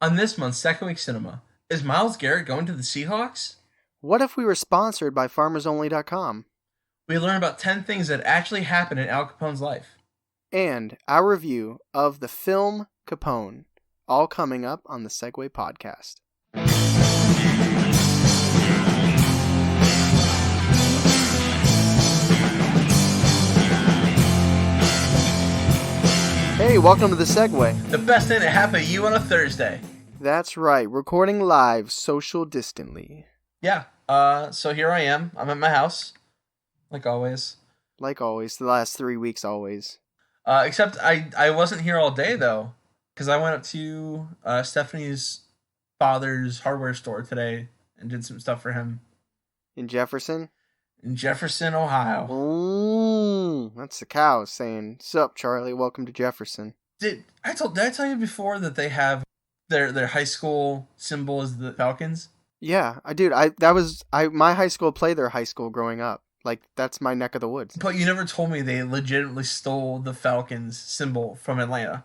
On this month's Second Week Cinema, is Myles Garrett going to the Seahawks? What if we were sponsored by FarmersOnly.com? We learn about 10 things that actually happened in Al Capone's life. And our review of the film Capone, all coming up on the Segway Podcast. Hey, welcome to the Segway. The best thing that happened to you on a Thursday. That's right, recording live, social distantly. Yeah, so here I am. I'm at my house, like always. Like always, the last 3 weeks always. Except I wasn't here all day, though, because I went up to Stephanie's father's hardware store today and did some stuff for him. In Jefferson? In Jefferson, Ohio. Ooh, that's the cow saying, "Sup, Charlie, welcome to Jefferson." Did I tell you before that they have their high school symbol is the Falcons? Yeah, my high school played their high school growing up. Like, that's my neck of the woods. But you never told me they legitimately stole the Falcons symbol from Atlanta.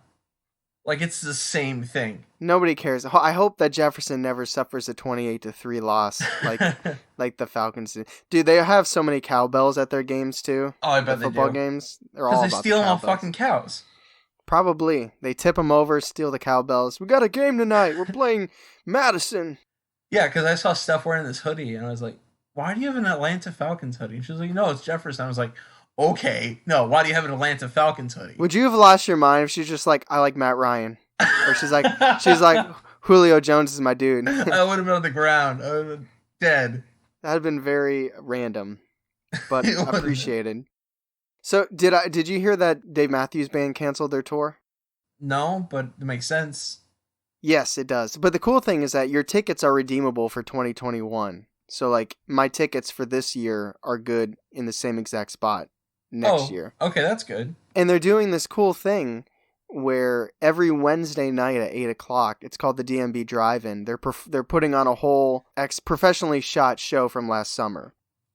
Like, it's the same thing. Nobody cares. I hope that Jefferson never suffers a 28-3 loss like the Falcons did. Dude, they have so many cowbells at their games too. Oh, I bet the football games. They're all because they steal them off fucking cows. Probably. They tip them over, steal the cowbells. We got a game tonight. We're playing Madison. Yeah, because I saw Steph wearing this hoodie, and I was like, why do you have an Atlanta Falcons hoodie? And she was like, no, it's Jefferson. I was like, okay, no, why do you have an Atlanta Falcons hoodie? Would you have lost your mind if she's just like, I like Matt Ryan? Or she's like, Julio Jones is my dude. I would have been on the ground. I would have been dead. That would have been very random, but appreciated. So, did you hear that Dave Matthews Band canceled their tour? No, but it makes sense. Yes, it does. But the cool thing is that your tickets are redeemable for 2021. So, like, my tickets for this year are good in the same exact spot next year. Okay, that's good. And they're doing this cool thing where every Wednesday night at 8 o'clock, it's called the DMB Drive-In. They're putting on a whole professionally shot show from last summer.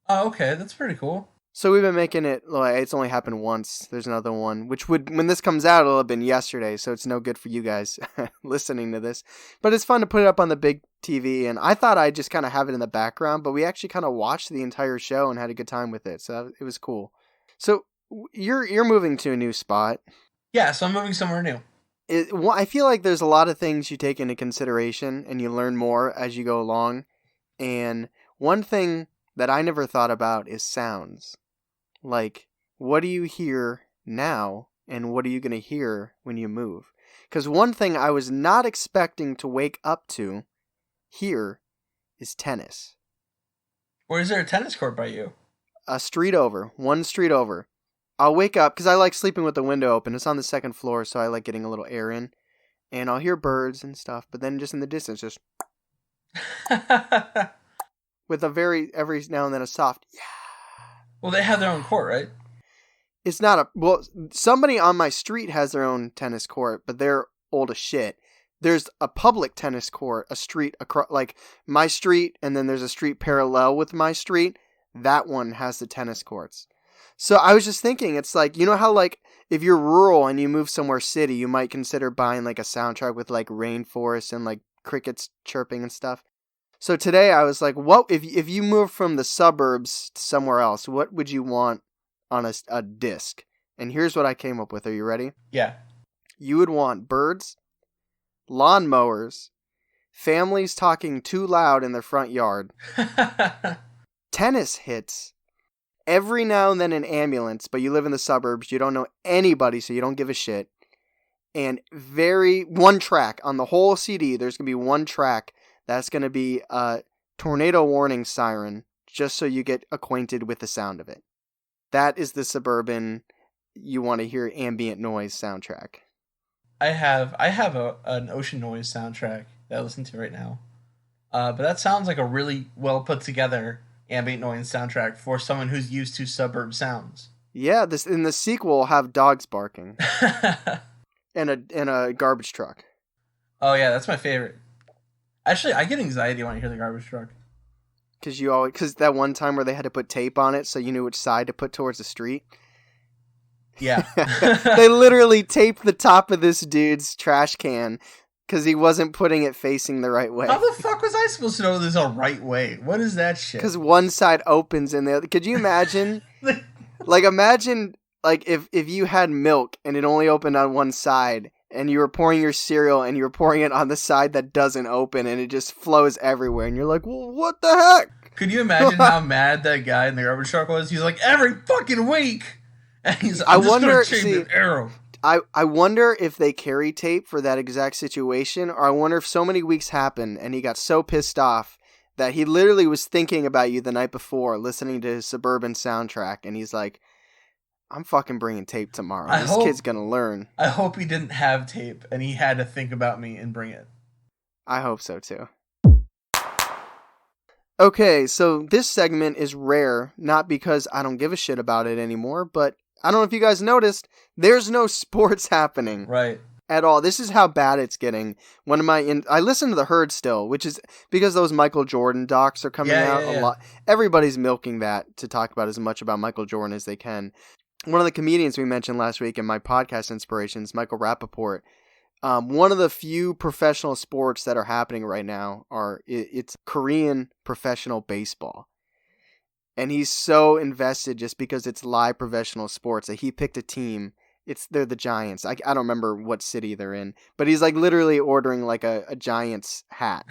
Oh, okay, that's pretty cool. So we've been making it, like, it's only happened once. There's another one, which when this comes out, it'll have been yesterday, so it's no good for you guys listening to this. But it's fun to put it up on the big TV, and I thought I'd just kind of have it in the background, but we actually kind of watched the entire show and had a good time with it, so it was cool. So you're moving to a new spot. Yeah, so I'm moving somewhere new. I feel like there's a lot of things you take into consideration, and you learn more as you go along, and one thing that I never thought about is sounds. Like, what do you hear now, and what are you going to hear when you move? Because one thing I was not expecting to wake up to here is tennis. Or is there a tennis court by you? One street over. I'll wake up, because I like sleeping with the window open. It's on the second floor, so I like getting a little air in. And I'll hear birds and stuff, but then just in the distance, just... with every now and then a soft, yeah. Well, they have their own court, right? It's not somebody on my street has their own tennis court, but they're old as shit. There's a public tennis court, a street across, like my street, and then there's a street parallel with my street. That one has the tennis courts. So I was just thinking, it's like, you know how, like, if you're rural and you move somewhere city, you might consider buying like a soundtrack with like rainforest and like crickets chirping and stuff. So today I was like, what if you moved from the suburbs to somewhere else, what would you want on a disc? And here's what I came up with. Are you ready? Yeah. You would want birds, lawnmowers, families talking too loud in their front yard, tennis hits, every now and then an ambulance, but you live in the suburbs, you don't know anybody, so you don't give a shit, and one track on the whole CD, there's going to be one track that's going to be a tornado warning siren, just so you get acquainted with the sound of it. That is the suburban, you want to hear ambient noise soundtrack. I have an ocean noise soundtrack that I listen to right now. But that sounds like a really well put together ambient noise soundtrack for someone who's used to suburb sounds. Yeah, in the sequel will have dogs barking. and a garbage truck. Oh yeah, that's my favorite. Actually, I get anxiety when I hear the garbage truck. Because that one time where they had to put tape on it so you knew which side to put towards the street. Yeah. They literally taped the top of this dude's trash can because he wasn't putting it facing the right way. How the fuck was I supposed to know there's a right way? What is that shit? Because one side opens and the other. Could you imagine? Imagine if you had milk and it only opened on one side, and you were pouring your cereal and you were pouring it on the side that doesn't open, and it just flows everywhere, and you're like, well, what the heck? Could you imagine how mad that guy in the garbage truck was? He's like, every fucking week, and he's like, I'm just gonna change the arrow. I wonder if they carry tape for that exact situation, or I wonder if so many weeks happened and he got so pissed off that he literally was thinking about you the night before, listening to his Suburban soundtrack, and he's like, I'm fucking bringing tape tomorrow. This kid's gonna learn. I hope he didn't have tape and he had to think about me and bring it. I hope so too. Okay, so this segment is rare, not because I don't give a shit about it anymore, but I don't know if you guys noticed, there's no sports happening. Right. At all. This is how bad it's getting. I listen to The Herd still, which is because those Michael Jordan docs are coming out a lot. Everybody's milking that to talk about as much about Michael Jordan as they can. One of the comedians we mentioned last week in my podcast inspirations, Michael Rappaport, one of the few professional sports that are happening right now it's Korean professional baseball. And he's so invested just because it's live professional sports that he picked a team. They're the Giants. I don't remember what city they're in, but he's like literally ordering like a Giants hat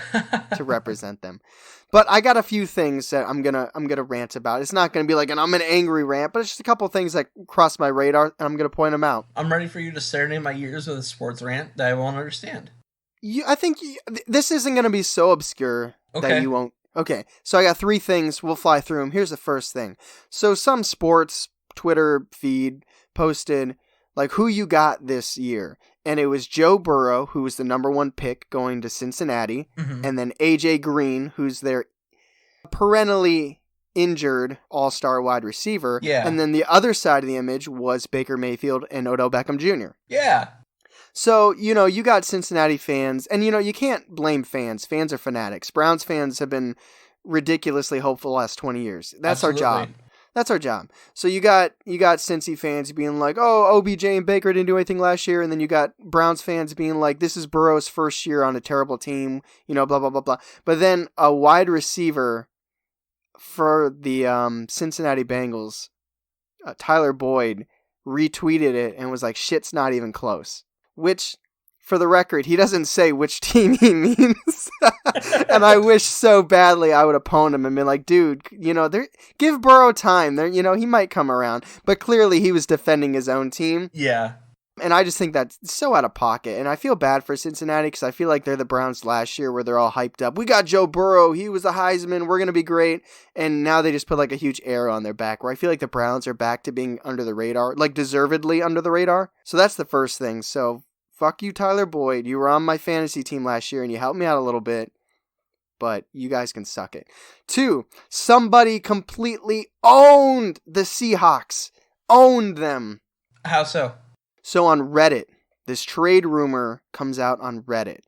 to represent them. But I got a few things that I'm gonna rant about. It's not gonna be like I'm an angry rant, but it's just a couple things that crossed my radar, and I'm gonna point them out. I'm ready for you to serenade my ears with a sports rant that I won't understand. I think this isn't gonna be so obscure that you won't. Okay, so I got 3 things. We'll fly through them. Here's the first thing. So some sports Twitter feed posted like who you got this year. And it was Joe Burrow, who was the number 1 pick going to Cincinnati. Mm-hmm. And then AJ Green, who's their perennially injured all-star wide receiver. Yeah. And then the other side of the image was Baker Mayfield and Odell Beckham Jr. Yeah. So, you got Cincinnati fans, and, you can't blame fans. Fans are fanatics. Browns fans have been ridiculously hopeful the last 20 years. That's Absolutely. Our job. That's our job. So you got Cincy fans being like, oh, OBJ and Baker didn't do anything last year, and then you got Browns fans being like, this is Burrow's first year on a terrible team, blah, blah, blah, blah. But then a wide receiver for the Cincinnati Bengals, Tyler Boyd, retweeted it and was like, shit's not even close. Which, for the record, he doesn't say which team he means. And I wish so badly I would have pwned him and been like, dude, give Burrow time. He might come around. But clearly he was defending his own team. Yeah. And I just think that's so out of pocket. And I feel bad for Cincinnati because I feel like they're the Browns last year where they're all hyped up. We got Joe Burrow. He was the Heisman. We're going to be great. And now they just put like a huge arrow on their back where I feel like the Browns are back to being under the radar, like deservedly under the radar. So that's the first thing. So fuck you, Tyler Boyd. You were on my fantasy team last year and you helped me out a little bit. But you guys can suck it. 2, somebody completely owned the Seahawks. Owned them. How so? So on Reddit, this trade rumor comes out on Reddit.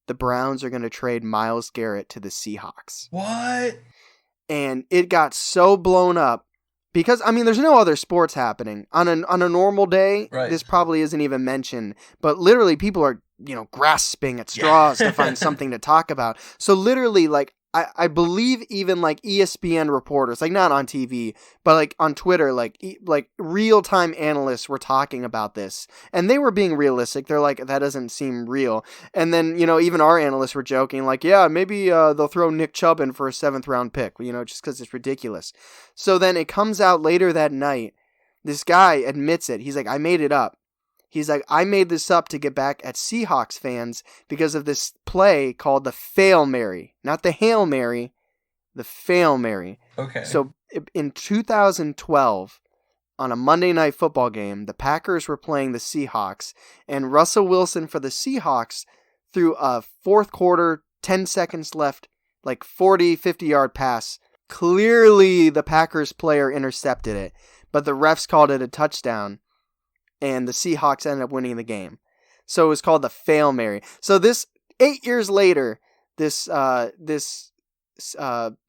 The Browns are going to trade Myles Garrett to the Seahawks. What? And it got so blown up because, there's no other sports happening. On a normal day, right. This probably isn't even mentioned. But literally people are, grasping at straws to find something to talk about. So literally, like, I believe even like ESPN reporters, like not on TV, but like on Twitter, like real-time analysts were talking about this. And they were being realistic. They're like, that doesn't seem real. And then, even our analysts were joking, like, yeah, maybe they'll throw Nick Chubb in for a 7th round pick, just because it's ridiculous. So then it comes out later that night. This guy admits it. He's like, I made it up. He's like, I made this up to get back at Seahawks fans because of this play called the Fail Mary. Not the Hail Mary, the Fail Mary. Okay. So in 2012, on a Monday Night Football game, the Packers were playing the Seahawks, and Russell Wilson for the Seahawks threw a 4th quarter, 10 seconds left, like 40, 50-yard pass. Clearly, the Packers player intercepted it, but the refs called it a touchdown. And the Seahawks ended up winning the game. So it was called the Fail Mary. So this 8 years later, this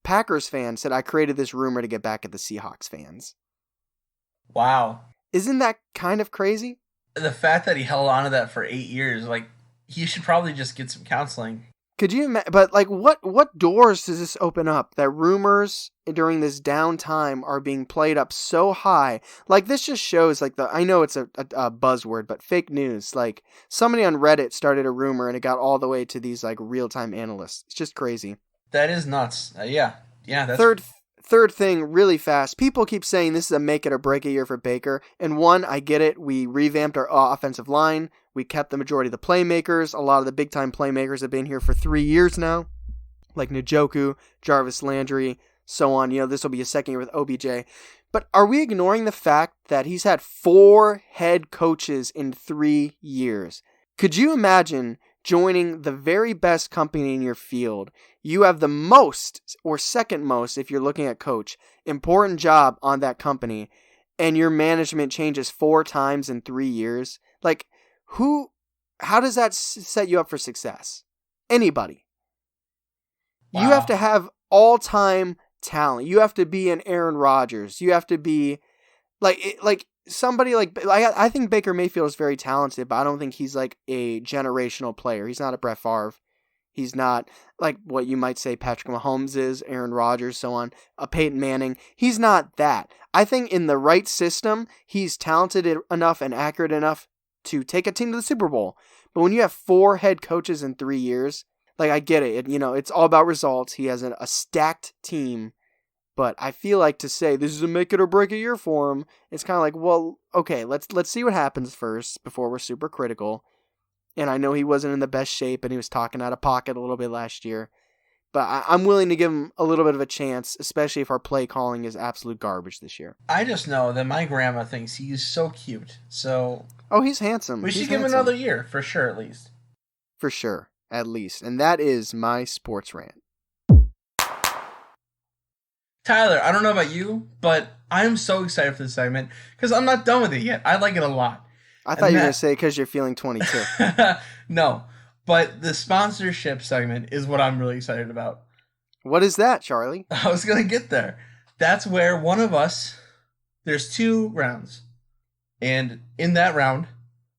Packers fan said, I created this rumor to get back at the Seahawks fans. Wow. Isn't that kind of crazy? The fact that he held on to that for 8 years, like, he should probably just get some counseling. Could you imagine? But like, what doors does this open up? That rumors during this downtime are being played up so high. Like, this just shows like I know it's a buzzword, but fake news. Like, somebody on Reddit started a rumor and it got all the way to these like real time analysts. It's just crazy. That is nuts. Yeah. That's Third thing, really fast. People keep saying this is a make it or break it year for Baker. And one, I get it. We revamped our offensive line. We kept the majority of the playmakers. A lot of the big time playmakers have been here for 3 years now, like Njoku, Jarvis Landry, so on. This will be a second year with OBJ. But are we ignoring the fact that he's had 4 head coaches in 3 years? Could you imagine joining the very best company in your field? You have the most, or second most, if you're looking at coach, important job on that company, and your management changes 4 times in 3 years. Like, how does that set you up for success? Anybody. Wow. You have to have all-time talent. You have to be an Aaron Rodgers. You have to be like somebody like, I think Baker Mayfield is very talented, but I don't think he's like a generational player. He's not a Brett Favre. He's not like what you might say Patrick Mahomes is, Aaron Rodgers, so on, a Peyton Manning. He's not that. I think in the right system, he's talented enough and accurate enough to take a team to the Super Bowl. But when you have 4 head coaches in 3 years, like, I get it. It's all about results. He has a stacked team. But I feel like to say this is a make it or break it year for him, it's kind of like, well, okay, let's see what happens first before we're super critical. And I know he wasn't in the best shape and he was talking out of pocket a little bit last year. But I'm willing to give him a little bit of a chance, especially if our play calling is absolute garbage this year. I just know that my grandma thinks he's so cute. So he's handsome. We should give him another year, for sure, at least. For sure, at least. And that is my sports rant. Tyler, I don't know about you, but I'm so excited for this segment because I'm not done with it yet. I like it a lot. I thought you were going to say because you're feeling 22. No, but the sponsorship segment is what I'm really excited about. What is that, Charlie? I was going to get there. That's where one of us, there's 2 rounds. And in that round,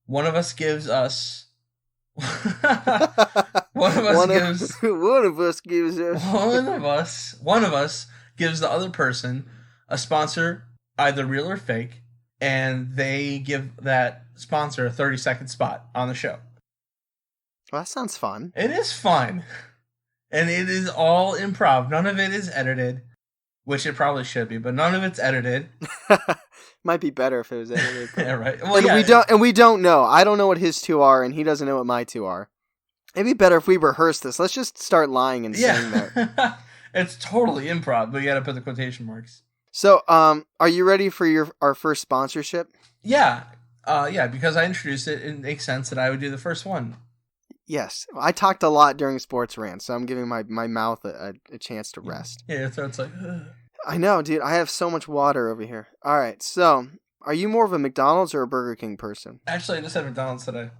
one of us gives us... one of us gives the other person a sponsor, either real or fake, and they give that sponsor a 30-second spot on the show. Well, that sounds fun. It is fun. And it is all improv. None of it is edited, which it probably should be, but none of it's edited. Might be better if it was edited. Yeah, right. Well, we don't know. I don't know what his 2 are, and he doesn't know what my 2 are. It'd be better if we rehearse this. Let's just start lying and saying that. It's totally improv, but you gotta put the quotation marks. So, are you ready for our first sponsorship? Yeah. Because I introduced it, it makes sense that I would do the first one. Yes. I talked a lot during Sports Rant, so I'm giving my mouth a chance to rest. Yeah, your throat's like... Ugh. I know, dude. I have so much water over here. All right, so, are you more of a McDonald's or a Burger King person? Actually, I just had McDonald's today.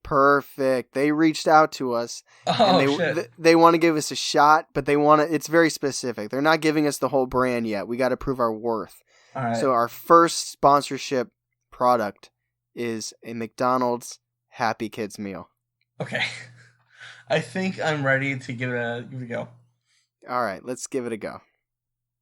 Perfect. They reached out to us. Shit. They want to give us a shot, but it's very specific. They're not giving us the whole brand yet. We got to prove our worth. All right. So our first sponsorship product is a McDonald's Happy Kids meal. Okay. I think I'm ready to give it a go. All right, let's give it a go.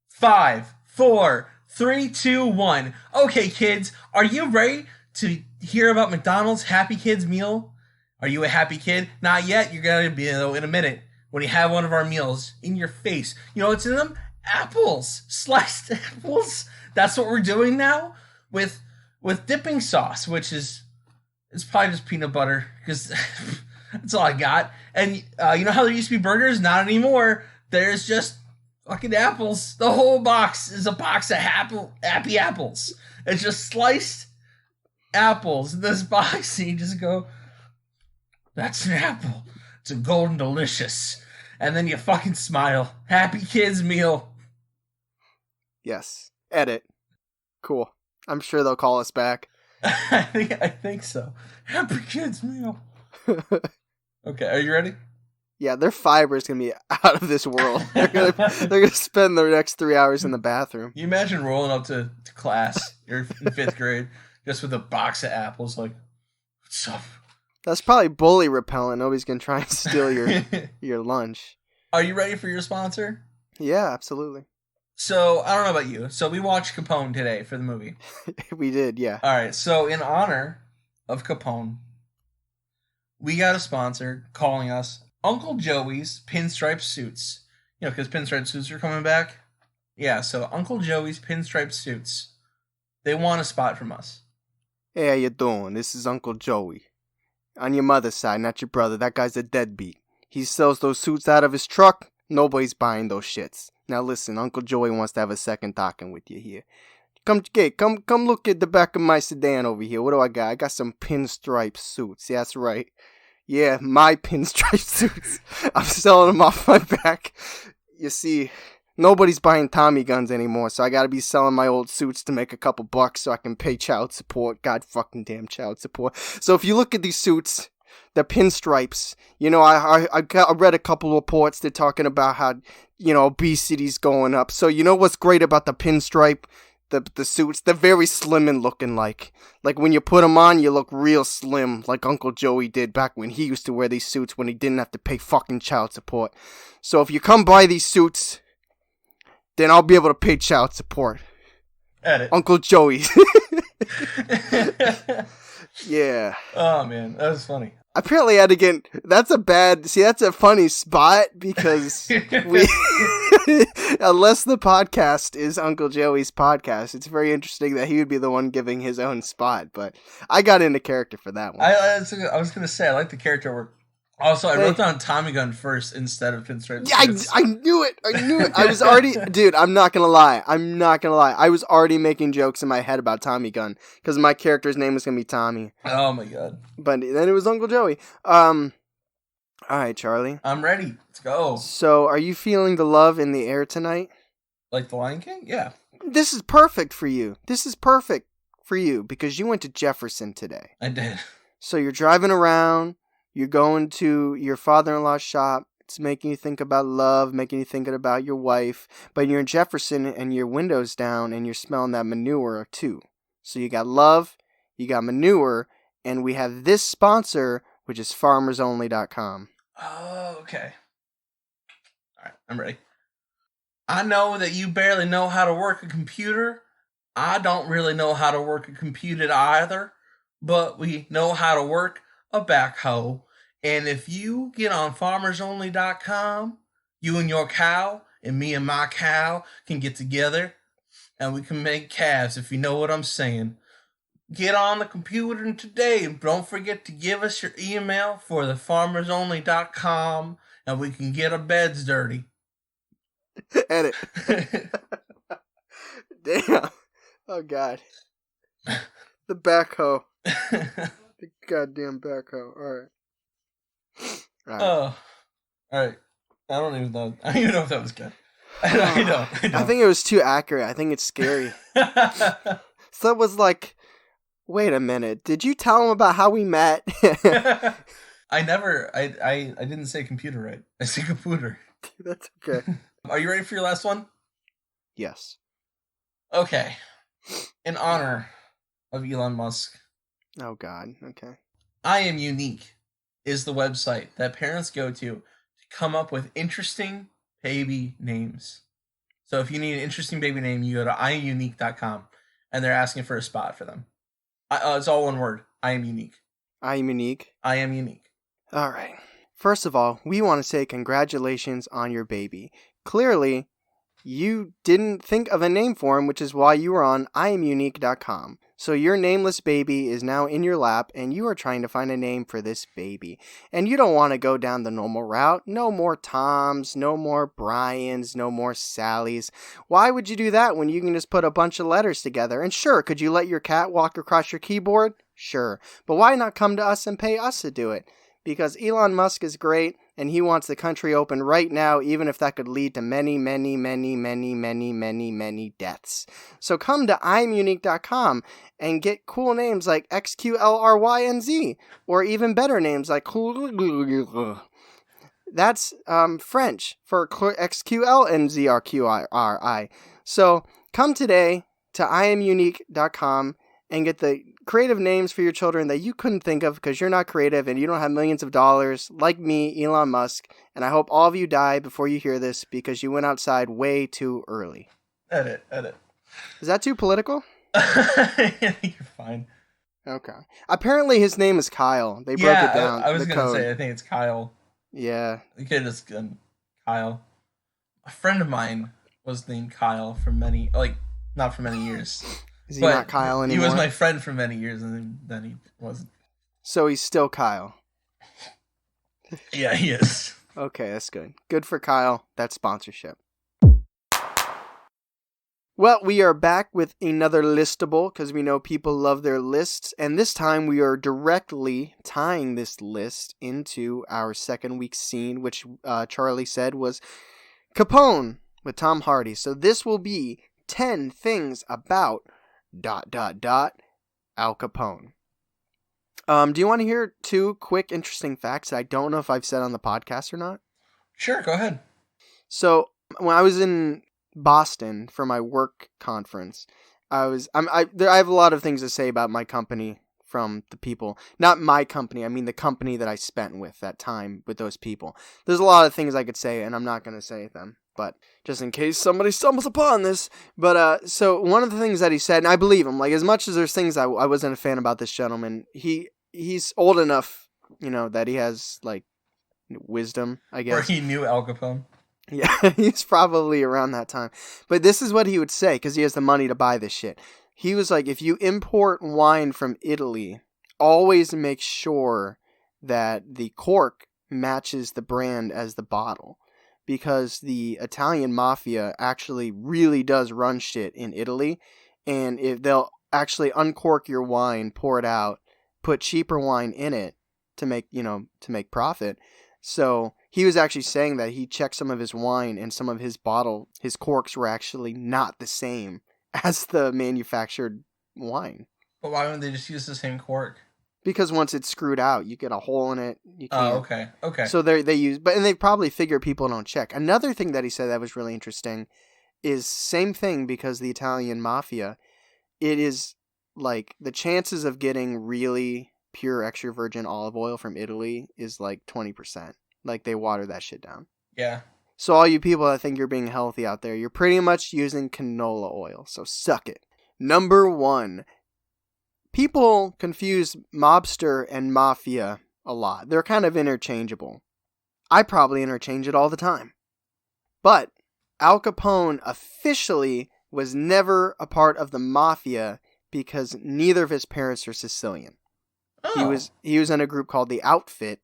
5, 4, 3, 2, 1. Okay, kids, are you ready to hear about McDonald's Happy Kids meal? Are you a happy kid? Not yet. You're going to be, though, in a minute when you have one of our meals in your face. You know what's in them? Apples. Sliced apples. That's what we're doing now with dipping sauce, which is it's probably just peanut butter because that's all I got. And you know how there used to be burgers? Not anymore. There's just fucking apples. The whole box is a box of happy apples. It's just sliced apples in this box, and you just go, that's an apple. It's a golden delicious. And then you fucking smile. Happy Kids meal. Yes. Edit. Cool. I'm sure they'll call us back. I think so. Happy Kids meal. Okay, are you ready? Yeah, their fiber is going to be out of this world. They're gonna spend the next 3 hours in the bathroom. You imagine rolling up to class, you're in 5th grade, just with a box of apples, like, what's up? That's probably bully repellent. Nobody's gonna try and steal your lunch. Are you ready for your sponsor? Yeah, absolutely. So, I don't know about you. So, we watched Capone today for the movie. We did, yeah. All right. So, in honor of Capone, we got a sponsor calling us Uncle Joey's Pinstripe Suits. You know, because pinstripe suits are coming back. Yeah, so Uncle Joey's Pinstripe Suits. They want a spot from us. Hey, how you doing? This is Uncle Joey. On your mother's side, not your brother. That guy's a deadbeat. He sells those suits out of his truck. Nobody's buying those shits. Now listen, Uncle Joey wants to have a second talking with you here. Come look at the back of my sedan over here. What do I got? I got some pinstripe suits. Yeah, that's right. Yeah, my pinstripe suits. I'm selling them off my back. You see, nobody's buying Tommy guns anymore, so I gotta be selling my old suits to make a couple bucks so I can pay child support. God fucking damn child support. So if you look at these suits, they're pinstripes. You know, I read a couple reports. They're talking about how, you know, obesity's going up. So you know what's great about the pinstripe? The suits, they're very slim and looking like when you put them on, you look real slim, like Uncle Joey did back when he used to wear these suits when he didn't have to pay fucking child support. So if you come buy these suits, then I'll be able to pay child support. Edit. Uncle Joey. Yeah. Oh man, that was funny. Apparently, that's a funny spot because unless the podcast is Uncle Joey's podcast, it's very interesting that he would be the one giving his own spot. But I got into character for that one. I was going to say, I like the character work. Also, I wrote down Tommy gun first instead of pinstripe. Yeah, I knew it. I was already, dude, I'm not going to lie. I was already making jokes in my head about Tommy gun because my character's name was going to be Tommy. Oh my God. But then it was Uncle Joey. All right, Charlie. I'm ready. Let's go. So, are you feeling the love in the air tonight? Like the Lion King? Yeah. This is perfect for you. Because you went to Jefferson today. I did. So you're driving around. You're going to your father-in-law's shop. It's making you think about love, making you think about your wife. But you're in Jefferson and your window's down and you're smelling that manure too. So you got love, you got manure, and we have this sponsor, which is farmersonly.com. Oh, okay. All right, I'm ready. I know that you barely know how to work a computer. I don't really know how to work a computer either. But we know how to work a backhoe. And if you get on farmersonly.com, you and your cow and me and my cow can get together and we can make calves, if you know what I'm saying. Get on the computer today and don't forget to give us your email for the farmersonly.com and we can get our beds dirty. Edit. Damn. Oh, God. The backhoe. The goddamn backhoe. All right. Oh, all right. I don't even know if that was good. I don't. I think it was too accurate. I think it's scary. So it was like, wait a minute. Did you tell him about how we met? I didn't say computer right. I said computer. That's okay. Are you ready for your last one? Yes. Okay. In honor of Elon Musk. Oh, God. Okay. I Am Unique is the website that parents go to come up with interesting baby names. So if you need an interesting baby name, you go to IamUnique.com and they're asking for a spot for them. It's all one word. I am unique. I am unique. I am unique. All right. First of all, we want to say congratulations on your baby. Clearly, you didn't think of a name for him, which is why you were on IamUnique.com. So your nameless baby is now in your lap, and you are trying to find a name for this baby. And you don't want to go down the normal route. No more Toms, no more Brians, no more Sallys. Why would you do that when you can just put a bunch of letters together? And sure, could you let your cat walk across your keyboard? Sure. But why not come to us and pay us to do it? Because Elon Musk is great, and he wants the country open right now, even if that could lead to many, many, many, many, many, many, many deaths. So come to IamUnique.com and get cool names like XQLRYNZ, or even better names like that's French for XQLNZRQRI. So come today to IamUnique.com and get the creative names for your children that you couldn't think of because you're not creative and you don't have millions of dollars, like me, Elon Musk. And I hope all of you die before you hear this because you went outside way too early. Edit. Is that too political? You're fine. Okay. Apparently his name is Kyle. They broke it down. I was going to say, I think it's Kyle. Yeah. The kid is Kyle. A friend of mine was named Kyle for many, not for many years. Is he not Kyle anymore? He was my friend for many years, and then he wasn't. So he's still Kyle. Yeah, he is. Okay, that's good. Good for Kyle. That's sponsorship. Well, we are back with another listable because we know people love their lists. And this time we are directly tying this list into our second week scene, which Charlie said was Capone with Tom Hardy. So this will be 10 things about ... Al Capone. Do you want to hear 2 quick interesting facts that I don't know if I've said on the podcast or not? Sure, go ahead. So when I was in Boston for my work conference, I have a lot of things to say about my company from the people. Not my company, I mean the company that I spent with that time with those people. There's a lot of things I could say, and I'm not going to say them, but just in case somebody stumbles upon this. But so one of the things that he said, and I believe him, like as much as there's things I wasn't a fan about this gentleman, he's old enough, that he has like wisdom, I guess. Or he knew Al Capone. Yeah, he's probably around that time. But this is what he would say, because he has the money to buy this shit. He was like, if you import wine from Italy, always make sure that the cork matches the brand as the bottle. Because the Italian mafia actually really does run shit in Italy. And if they'll actually uncork your wine, pour it out, put cheaper wine in it to make profit. So he was actually saying that he checked some of his wine and some of his corks were actually not the same as the manufactured wine. But why wouldn't they just use the same cork? Because once it's screwed out, you get a hole in it. You can't. Oh, okay. So they use, and they probably figure people don't check. Another thing that he said that was really interesting is same thing because the Italian mafia, it is like the chances of getting really pure extra virgin olive oil from Italy is like 20%. Like they water that shit down. Yeah. So all you people that think you're being healthy out there, you're pretty much using canola oil. So suck it. Number 1. People confuse mobster and mafia a lot. They're kind of interchangeable. I probably interchange it all the time. But Al Capone officially was never a part of the mafia because neither of his parents are Sicilian. Oh. He was in a group called the Outfit,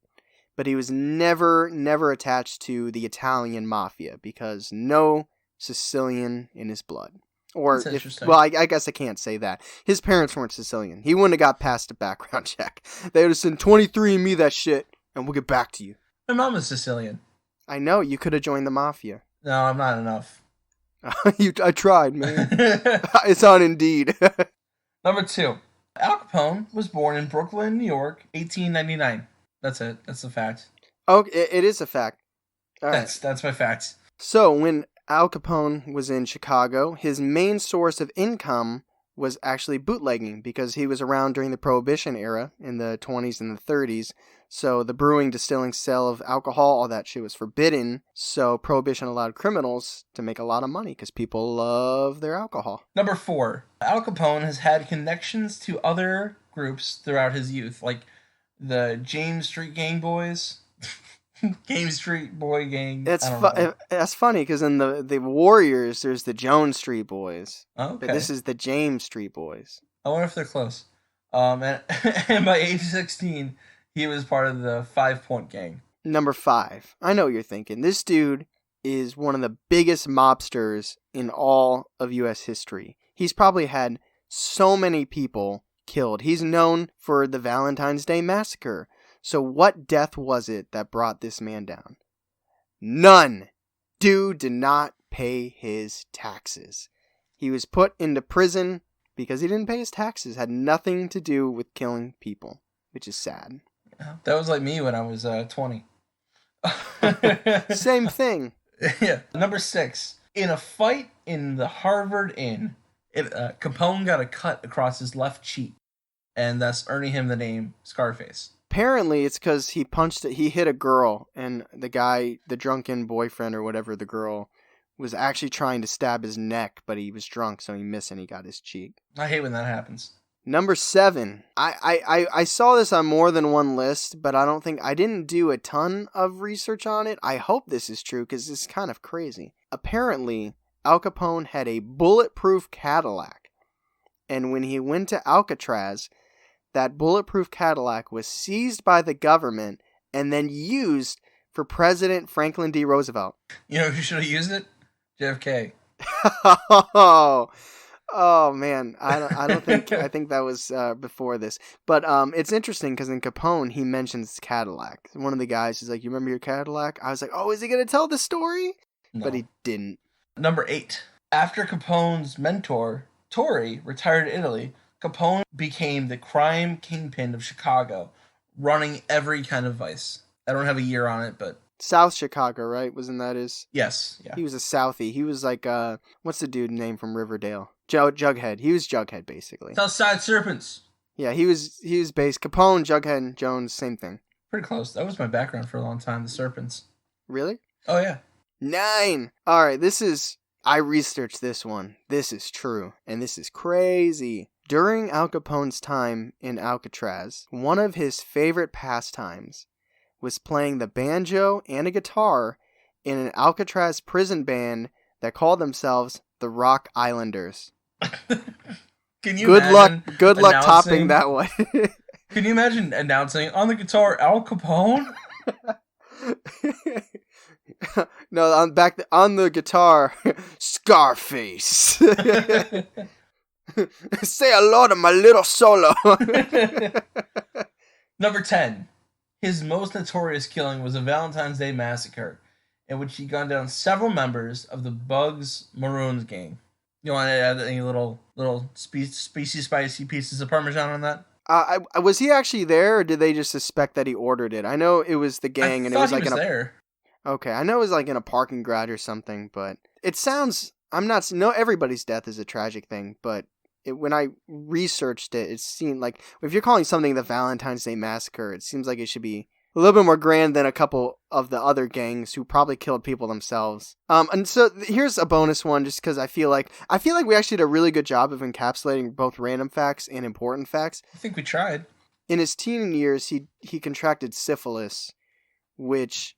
but he was never attached to the Italian mafia because no Sicilian in his blood. Or I guess I can't say that. His parents weren't Sicilian. He wouldn't have got past a background check. They would have sent 23andMe that shit, and we'll get back to you. My mom is Sicilian. I know, you could have joined the mafia. No, I'm not enough. I tried, man. It's on Indeed. Number 2. Al Capone was born in Brooklyn, New York, 1899. That's it. That's the fact. Oh, it is a fact. That's my fact. So when Al Capone was in Chicago, his main source of income was actually bootlegging because he was around during the Prohibition era in the 20s and the 30s. So the brewing, distilling, sale of alcohol, all that shit was forbidden. So Prohibition allowed criminals to make a lot of money because people love their alcohol. Number 4. Al Capone has had connections to other groups throughout his youth, like the James Street Gang Boys. James Street Boy Gang. That's funny because in the Warriors, there's the Jones Street Boys. Okay. But this is the James Street Boys. I wonder if they're close. And by age 16, he was part of the 5 Point Gang. Number 5. I know what you're thinking. This dude is one of the biggest mobsters in all of U.S. history. He's probably had so many people killed. He's known for the Valentine's Day Massacre. So what death was it that brought this man down? None. Dude did not pay his taxes. He was put into prison because he didn't pay his taxes. Had nothing to do with killing people, which is sad. That was like me when I was 20. Same thing. Yeah. Number 6. In a fight in the Harvard Inn, Capone got a cut across his left cheek. and thus earning him the name Scarface. Apparently, it's because he hit a girl, and the drunken boyfriend or whatever, the girl, was actually trying to stab his neck, but he was drunk, so he missed and he got his cheek. I hate when that happens. Number 7. I saw this on more than one list, but I didn't do a ton of research on it. I hope this is true, because it's kind of crazy. Apparently, Al Capone had a bulletproof Cadillac, and when he went to Alcatraz, that bulletproof Cadillac was seized by the government and then used for President Franklin D. Roosevelt. You know who should have used it? JFK. Oh man, I don't think I think that was before this, but it's interesting because in Capone he mentions Cadillac. One of the guys is like, "You remember your Cadillac?" I was like, "Oh, is he gonna tell the story?" No. But he didn't. Number 8. After Capone's mentor Torre retired to Italy, Capone became the crime kingpin of Chicago, running every kind of vice. I don't have a year on it, but South Chicago, right? Wasn't that his? yes, yeah. He was a Southie. He was like what's the dude name from Riverdale? Jughead. He was Jughead basically. Southside Serpents. Yeah, he was based Capone, Jughead, Jones, same thing. Pretty close. That was my background for a long time, the Serpents. Really? Oh yeah. 9. All right, I researched this one. This is true, and this is crazy. During Al Capone's time in Alcatraz, one of his favorite pastimes was playing the banjo and a guitar in an Alcatraz prison band that called themselves the Rock Islanders. Can you Good luck topping that one. Can you imagine announcing on the guitar Al Capone? No, on the guitar, Scarface. Say hello to my little solo. Number 10. His most notorious killing was a Valentine's Day massacre, in which he gunned down several members of the Bugs Maroons gang. You want to add any little species spicy pieces of Parmesan on that? Was he actually there, or did they just suspect that he ordered it? I know it was the gang, and it was like there. Okay, I know it was like in a parking garage or something, but it sounds. Everybody's death is a tragic thing, but when I researched it, it seemed like if you're calling something the Valentine's Day Massacre, it seems like it should be a little bit more grand than a couple of the other gangs who probably killed people themselves. And so here's a bonus one, just because I feel like we actually did a really good job of encapsulating both random facts and important facts. I think we tried. In his teen years, he contracted syphilis, which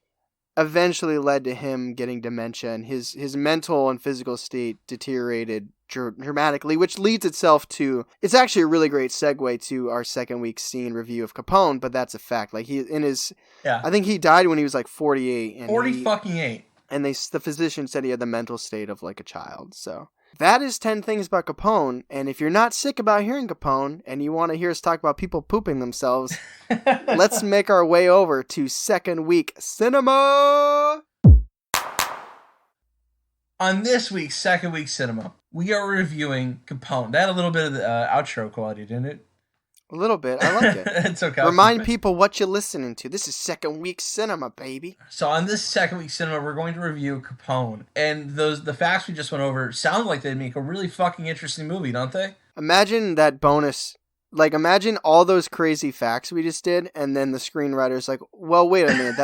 eventually led to him getting dementia, and his mental and physical state deteriorated dramatically, which leads itself to, it's actually a really great segue to our second week scene review of Capone, but that's a fact. Like I think he died when he was like 48. And 48. And the physician said he had the mental state of like a child. So that is 10 things about Capone. And if you're not sick about hearing Capone and you want to hear us talk about people pooping themselves, let's make our way over to second week cinema. On this week's second week cinema, we are reviewing Capone. That had a little bit of the outro quality, didn't it? A little bit. I like it. It's okay. Remind people what you're listening to. This is second week cinema, baby. So on this second week cinema, we're going to review Capone. And the facts we just went over sound like they'd make a really fucking interesting movie, don't they? Imagine that bonus. Like, imagine all those crazy facts we just did, and then the screenwriter's like, well, wait a minute.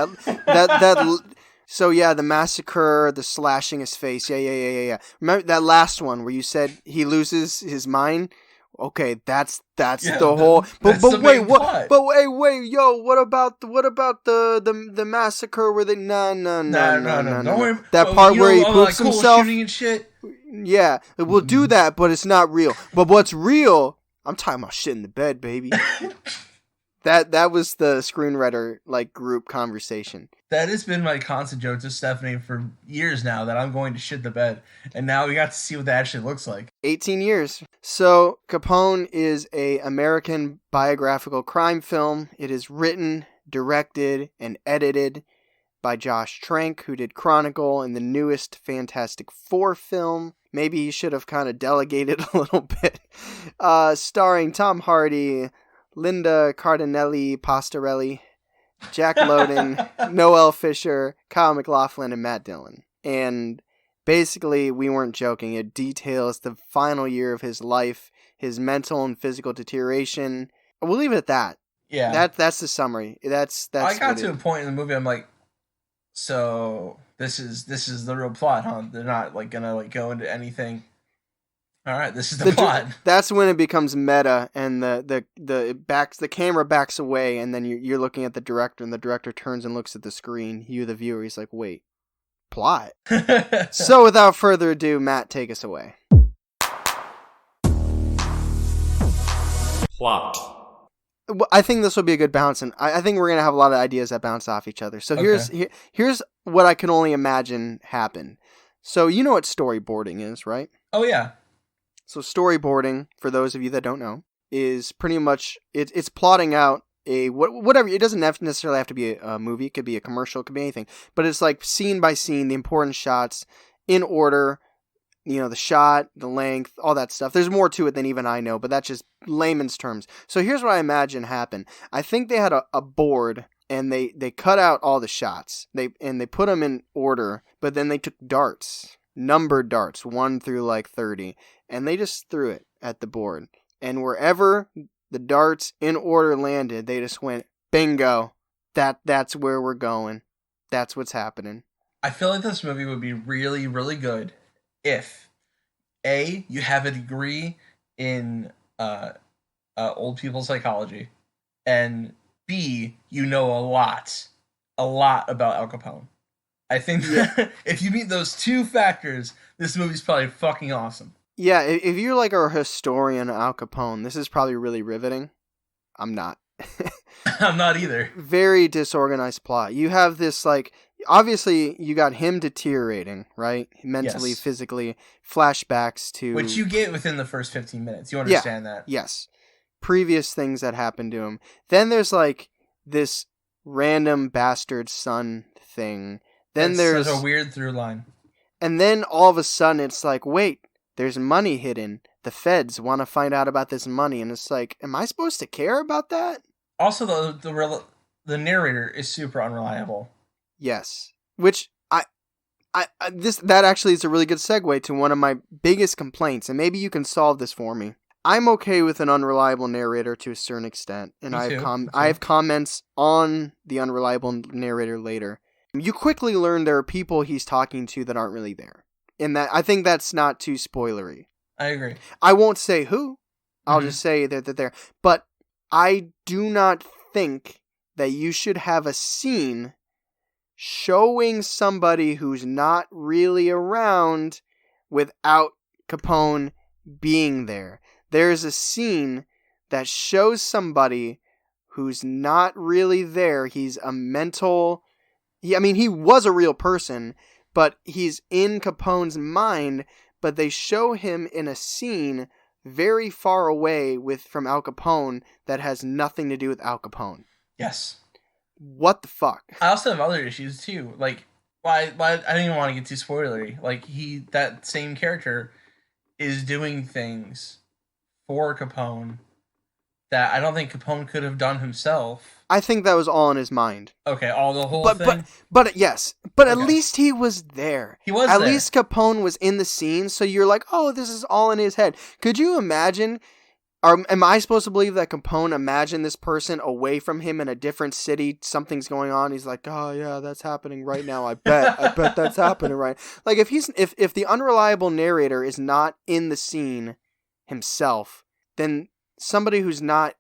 So yeah, the massacre, the slashing his face. Yeah. Remember that last one where you said he loses his mind? Okay, that's the whole. But wait, what? But wait, yo, what about the massacre where they? No. Don't worry. That part where he poops himself. Shooting and shit. Yeah, we'll do that, but it's not real. But what's real? I'm talking about shit in the bed, baby. That was the screenwriter group conversation. That has been my constant joke to Stephanie for years now, that I'm going to shit the bed. And now we got to see what that actually looks like. 18 years. So Capone is a American biographical crime film. It is written, directed, and edited by Josh Trank, who did Chronicle and the newest Fantastic Four film. Maybe he should have kind of delegated a little bit. Starring Tom Hardy, Linda Cardinelli Pastorelli, Jack Lowden, Noel Fisher, Kyle MacLachlan, and Matt Dillon. And basically, we weren't joking. It details the final year of his life, his mental and physical deterioration, We'll leave it at that. Yeah. That's the summary. That's I got what to a point in the movie. I'm like, so this is the real plot, huh? They're not like gonna like go into anything. All right, this is the plot. That's when it becomes meta, and the camera backs away, and then you're looking at the director, and the director turns and looks at the screen. You, the viewer, he's like, wait, plot. So without further ado, Matt, take us away. Plot. I think this will be a good balance, and I think we're gonna have a lot of ideas that bounce off each other. So here's what I can only imagine happened. So you know what storyboarding is, right? Oh yeah. So storyboarding, for those of you that don't know, is pretty much it's plotting out whatever. It doesn't necessarily have to be a movie. It could be a commercial. It could be anything. But it's like scene by scene, the important shots in order. You know, the shot, the length, all that stuff. There's more to it than even I know, but that's just layman's terms. So here's what I imagine happened. I think they had a board, and they cut out all the shots. They put them in order, but then they took darts, numbered darts, 1 through like 30, and they just threw it at the board. And wherever the darts in order landed, they just went, bingo, that's where we're going. That's what's happening. I feel like this movie would be really, really good if A, you have a degree in old people psychology, and B, you know a lot about Al Capone. I think that if you meet those two factors, this movie's probably fucking awesome. Yeah, if you're like a historian of Al Capone, this is probably really riveting. I'm not. I'm not either. Very disorganized plot. You have this, like, obviously you got him deteriorating, right? Mentally, Yes. physically, flashbacks to... Which you get within the first 15 minutes. You understand that? Yes. Previous things that happened to him. Then there's, like, this random bastard son thing. Then there's a weird through line. And then all of a sudden it's like, wait, there's money hidden. The feds want to find out about this money. And it's like, am I supposed to care about that? Also, the narrator is super unreliable. Yes, which that actually is a really good segue to one of my biggest complaints, and maybe you can solve this for me. I'm okay with an unreliable narrator to a certain extent, and I have comments on the unreliable narrator later. You quickly learn there are people he's talking to that aren't really there, and that I think that's not too spoilery. I agree. I won't say who. I'll just say that they're there, but I do not think that you should have a scene showing somebody who's not really around without Capone being there. There's a scene that shows somebody who's not really there. He's a mental... he was a real person, but he's in Capone's mind, but they show him in a scene very far away from Al Capone that has nothing to do with Al Capone. Yes. What the fuck? I also have other issues too. Like, why I didn't even want to get too spoilery. Like, that same character is doing things for Capone that I don't think Capone could have done himself. I think that was all in his mind. Okay, the whole thing? But yes. But okay. At least he was there. He was there. At there. least Capone was in the scene, so you're like, oh, this is all in his head. Could you imagine, or am I supposed to believe that Capone imagined this person away from him in a different city, something's going on, he's like, oh yeah, that's happening right now, I bet that's happening right. Like, if the unreliable narrator is not in the scene himself, then somebody who's not,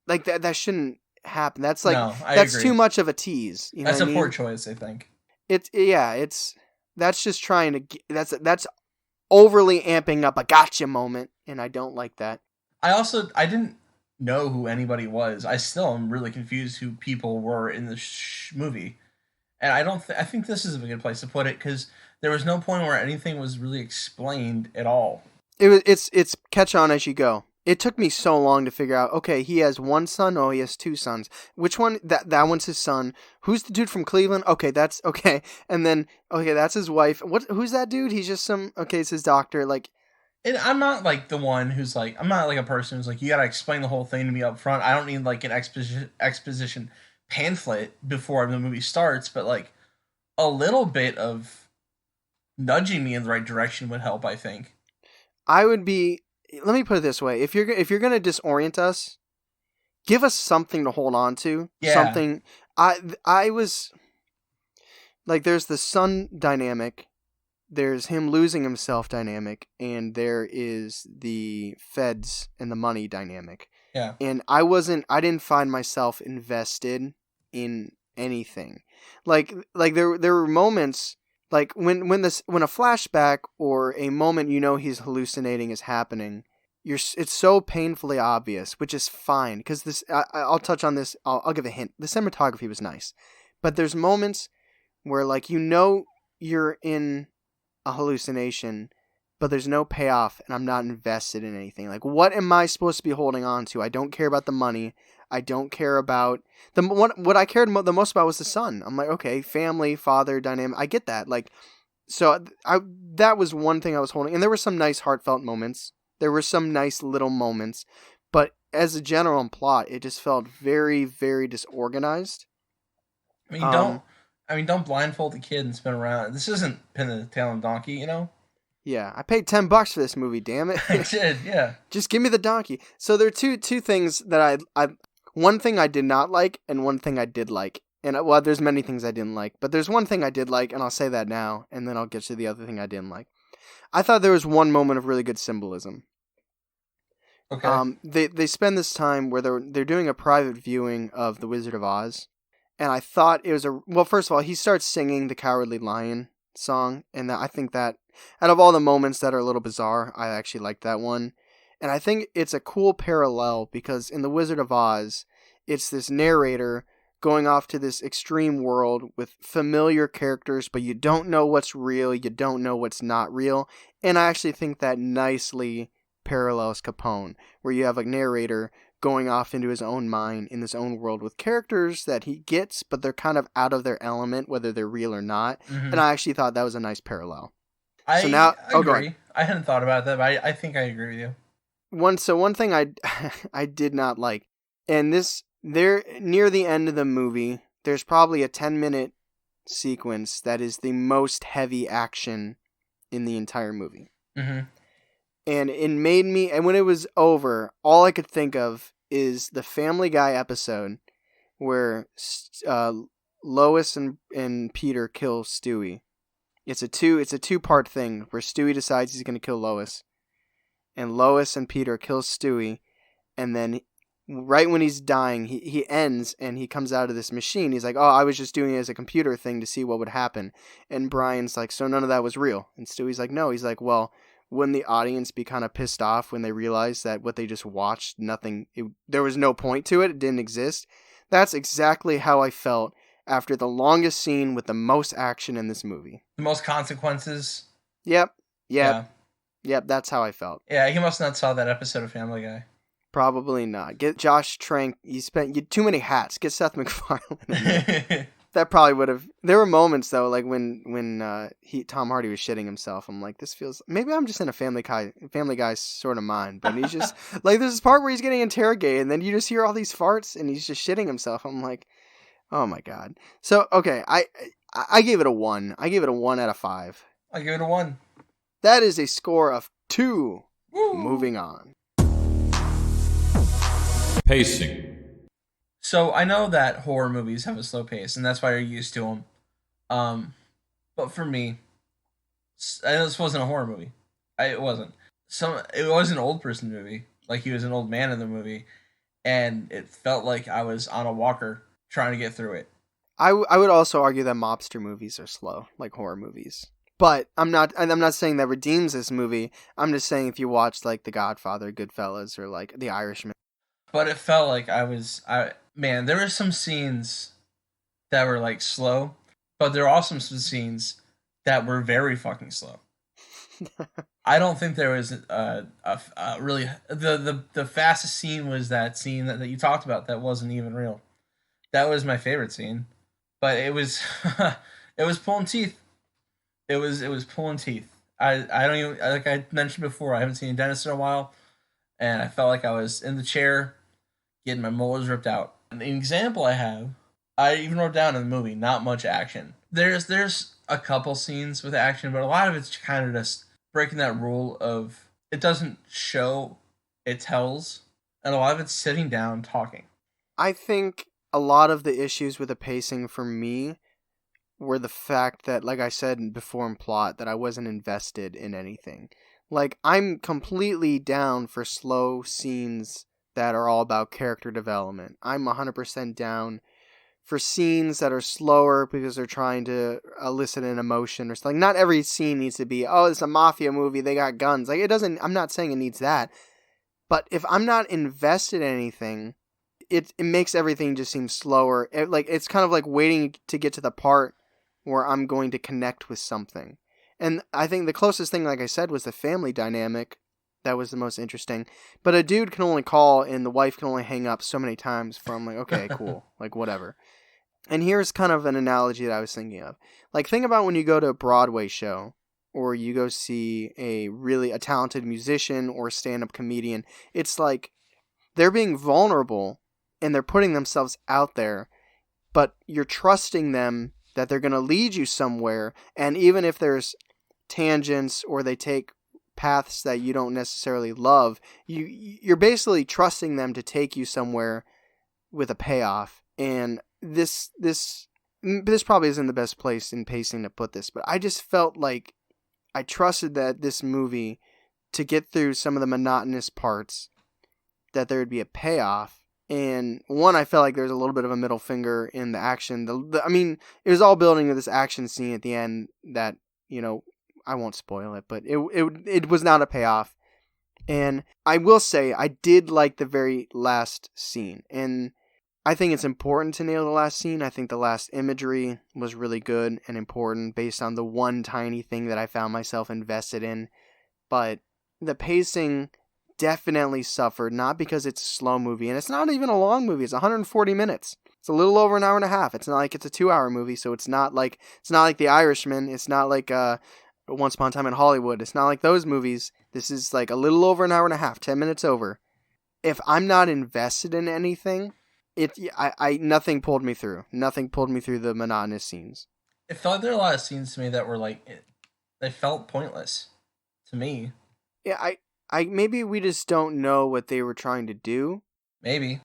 like, that shouldn't happen. That's like, that's agree. too much of a tease. You know that's a mean? Poor choice, I think. That's just trying to, that's overly amping up a gotcha moment, and I don't like that. I didn't know who anybody was. I still am really confused who people were in the movie. And I think this is a good place to put it, because there was no point where anything was really explained at all. It's catch on as you go. It took me so long to figure out, okay, he has one son, he has two sons. Which one? That one's his son. Who's the dude from Cleveland? Okay, that's, okay. And then, okay, that's his wife. Who's that dude? He's just it's his doctor, like... And I'm not like the one who's like, I'm not like a person who's like, you gotta explain the whole thing to me up front. I don't need like an exposition pamphlet before the movie starts, but like a little bit of nudging me in the right direction would help, I think. Let me put it this way. If you're going to disorient us, give us something to hold on to. Yeah, Something. I was like, there's the son dynamic, there's him losing himself dynamic, and there is the feds and the money dynamic. yeah. And I didn't find myself invested in anything. Like there were moments like when a flashback or a moment he's hallucinating is happening, it's so painfully obvious, which is fine because I'll touch on this. I'll give a hint. The cinematography was nice, but there's moments where like you're in a hallucination, but there's no payoff, and I'm not invested in anything. Like, what am I supposed to be holding on to? I don't care about the money. I don't care about what I cared the most about was the son. I'm like, okay, family, father dynamic. I get that. Like, so that was one thing I was holding, and there were some nice heartfelt moments. There were some nice little moments, but as a general plot, it just felt very, very disorganized. I mean, don't Um, I mean, don't blindfold the kid and spin around. This isn't pin the tail on donkey, you know. yeah, I paid $10 for this movie. Damn it! I did, yeah. Just give me the donkey. So there are two things that I one thing I did not like and one thing I did like. And well, there's many things I didn't like, but there's one thing I did like, and I'll say that now, and then I'll get to the other thing I didn't like. I thought there was one moment of really good symbolism. Okay. They spend this time where they're doing a private viewing of The Wizard of Oz, and I thought it was well. First of all, he starts singing the Cowardly Lion song, and I think that out of all the moments that are a little bizarre, I actually liked that one. And I think it's a cool parallel because in The Wizard of Oz, it's this narrator going off to this extreme world with familiar characters, but you don't know what's real, you don't know what's not real. And I actually think that nicely parallels Capone, where you have a narrator going off into his own mind in his own world with characters that he gets, but they're kind of out of their element, whether they're real or not. Mm-hmm. And I actually thought that was a nice parallel. So I now, oh, go ahead. agree. I hadn't thought about that, but I think I agree with you. One thing I I did not like, and this there near the end of the movie, there's probably a 10-minute sequence that is the most heavy action in the entire movie. Mm-hmm. And it made me, and when it was over, all I could think of is the Family Guy episode where Lois and Peter kill Stewie. It's a two-part thing where Stewie decides he's going to kill Lois, and Lois and Peter kill Stewie, and then right when he's dying, he ends and he comes out of this machine. He's like, "Oh, I was just doing it as a computer thing to see what would happen." And Brian's like, "So none of that was real?" And Stewie's like, "No." He's like, "Well, wouldn't the audience be kind of pissed off when they realize that what they just watched, there was no point to it, it didn't exist?" That's exactly how I felt after the longest scene with the most action in this movie. The most consequences. Yep, yep, Yeah. yep, that's how I felt. Yeah, he must not saw that episode of Family Guy. Probably not. Get Josh Trank. You too many hats. Get Seth MacFarlane in there. That probably would have. There were moments though, like when Tom Hardy was shitting himself. I'm like, this feels. Maybe I'm just in a Family Guy sort of mind. But he's just like, there's this part where he's getting interrogated, and then you just hear all these farts, and he's just shitting himself. I'm like, oh my god. So okay, I gave it a 1. I gave it a 1 out of 5. I give it a 1. That is a score of 2. Woo! Moving on. Pacing. So I know that horror movies have a slow pace, and that's why you're used to them. But for me, I know this wasn't a horror movie. It wasn't. It was an old person movie. Like he was an old man in the movie, and it felt like I was on a walker trying to get through it. I would also argue that mobster movies are slow, like horror movies. But I'm not saying that redeems this movie. I'm just saying if you watch like The Godfather, Goodfellas, or like The Irishman. But it felt like man, there were some scenes that were like slow, but there were also some scenes that were very fucking slow. I don't think there was really the fastest scene was that scene that you talked about that wasn't even real. That was my favorite scene, but it was it was pulling teeth. It was pulling teeth. I don't even, like I mentioned before, I haven't seen a dentist in a while, and I felt like I was in the chair getting my molars ripped out. An example I even wrote down in the movie, not much action. There's a couple scenes with action, but a lot of it's kind of just breaking that rule of it doesn't show, it tells, and a lot of it's sitting down talking. I think a lot of the issues with the pacing for me were the fact that, like I said before in plot, that I wasn't invested in anything. Like, I'm completely down for slow scenes that are all about character development. I'm 100% down for scenes that are slower because they're trying to elicit an emotion or something. Not every scene needs to be, oh, it's a mafia movie, they got guns. Like, it doesn't, I'm not saying it needs that. But if I'm not invested in anything, it makes everything just seem slower. It's kind of like waiting to get to the part where I'm going to connect with something. And I think the closest thing, like I said, was the family dynamic. That was the most interesting. But a dude can only call and the wife can only hang up so many times from like, okay, cool, like whatever. And here's kind of an analogy that I was thinking of. Like, think about when you go to a Broadway show or you go see a talented musician or stand-up comedian. It's like they're being vulnerable and they're putting themselves out there, but you're trusting them that they're going to lead you somewhere. And even if there's tangents or they take paths that you don't necessarily love, you're basically trusting them to take you somewhere with a payoff. And this probably isn't the best place in pacing to put this, but I just felt like I trusted that this movie, to get through some of the monotonous parts, that there would be a payoff. And one, I felt like there was a little bit of a middle finger in the action. I mean, it was all building to this action scene at the end that, you know, I won't spoil it, but it was not a payoff. And I will say I did like the very last scene, and I think it's important to nail the last scene. I think the last imagery was really good and important based on the one tiny thing that I found myself invested in. But the pacing definitely suffered, not because it's a slow movie, and it's not even a long movie. It's 140 minutes. It's a little over an hour and a half. It's not like it's a 2-hour movie, so it's not like The Irishman. It's not like Once Upon a Time in Hollywood. It's not like those movies. This is like a little over an hour and a half, 10 minutes over. If I'm not invested in anything, nothing pulled me through. Nothing pulled me through the monotonous scenes. It felt like there were a lot of scenes to me that were like, they felt pointless to me. Yeah, I maybe we just don't know what they were trying to do. Maybe.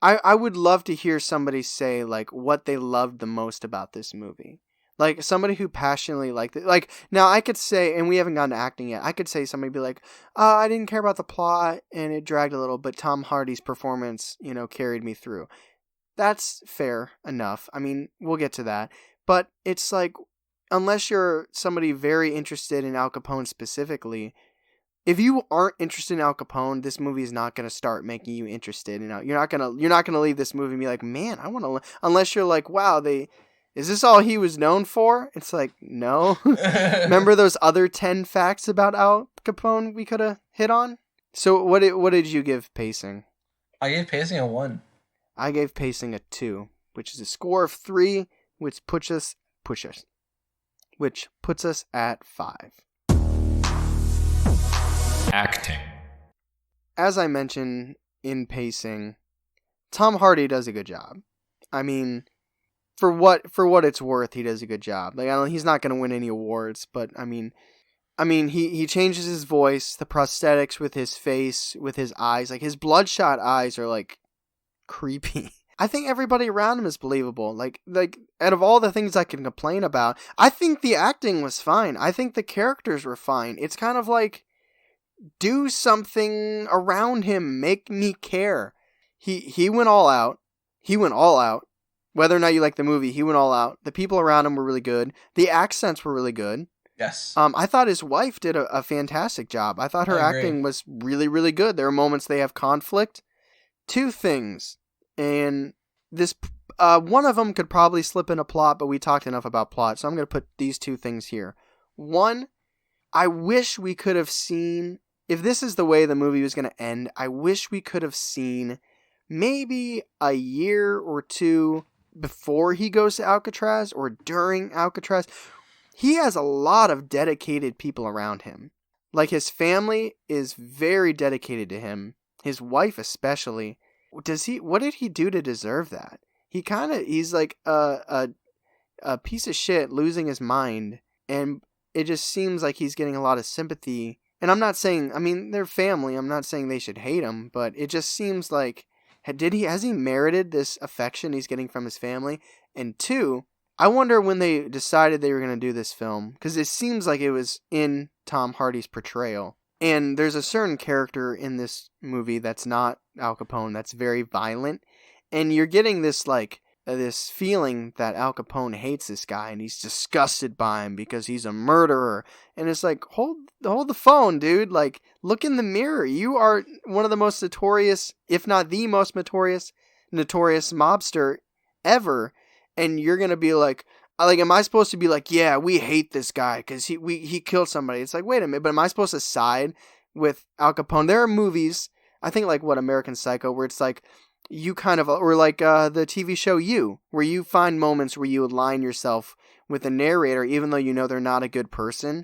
I would love to hear somebody say like what they loved the most about this movie. Like somebody who passionately liked it. Like now I could say, and we haven't gotten to acting yet, I could say somebody be like, I didn't care about the plot and it dragged a little, but Tom Hardy's performance, carried me through. That's fair enough. I mean, we'll get to that. But it's like, unless you're somebody very interested in Al Capone specifically, if you aren't interested in Al Capone, this movie is not going to start making you interested. You're not gonna leave this movie and be like, man, I want to. Unless you're like, wow, is this all he was known for? It's like, no. Remember those other 10 facts about Al Capone we could have hit on? So what did you give pacing? I gave pacing a 1. I gave pacing a 2, which is a score of 3, which puts us at 5. Acting. As I mentioned in pacing, Tom Hardy does a good job. I mean, for what it's worth, he does a good job. Like, he's not going to win any awards, but I mean, he changes his voice, the prosthetics with his face, with his eyes. Like, his bloodshot eyes are like creepy. I think everybody around him is believable. Like out of all the things I can complain about, I think the acting was fine. I think the characters were fine. It's kind of like, do something around him, make me care. He went all out. Whether or not you like the movie, he went all out. The people around him were really good. The accents were really good. Yes. I thought his wife did a fantastic job. I thought her acting was really, really good. There are moments they have conflict. 2 things. And this, one of them could probably slip in a plot, but we talked enough about plot, so I'm going to put these 2 things here. 1, I wish we could have seen, if this is the way the movie was going to end, I wish we could have seen maybe a year or 2 before he goes to Alcatraz or during Alcatraz. He has a lot of dedicated people around him. Like, his family is very dedicated to him. His wife especially. What did he do to deserve that? He's like a piece of shit losing his mind, and it just seems like he's getting a lot of sympathy. And I'm not saying, they're family, I'm not saying they should hate him, but it just seems like has he merited this affection he's getting from his family? And two, I wonder when they decided they were going to do this film, because it seems like it was in Tom Hardy's portrayal. And there's a certain character in this movie that's not Al Capone that's very violent, and you're getting this like this feeling that Al Capone hates this guy and he's disgusted by him because he's a murderer. And it's like, hold the phone, dude. Like, look in the mirror. You are one of the most notorious, if not the most notorious mobster ever. And you're going to be like, am I supposed to be like, yeah, we hate this guy because he killed somebody? It's like, wait a minute, but am I supposed to side with Al Capone? There are movies, I think like American Psycho, where it's like, you kind of, or like the TV show You, where you find moments where you align yourself with the narrator, even though you know they're not a good person.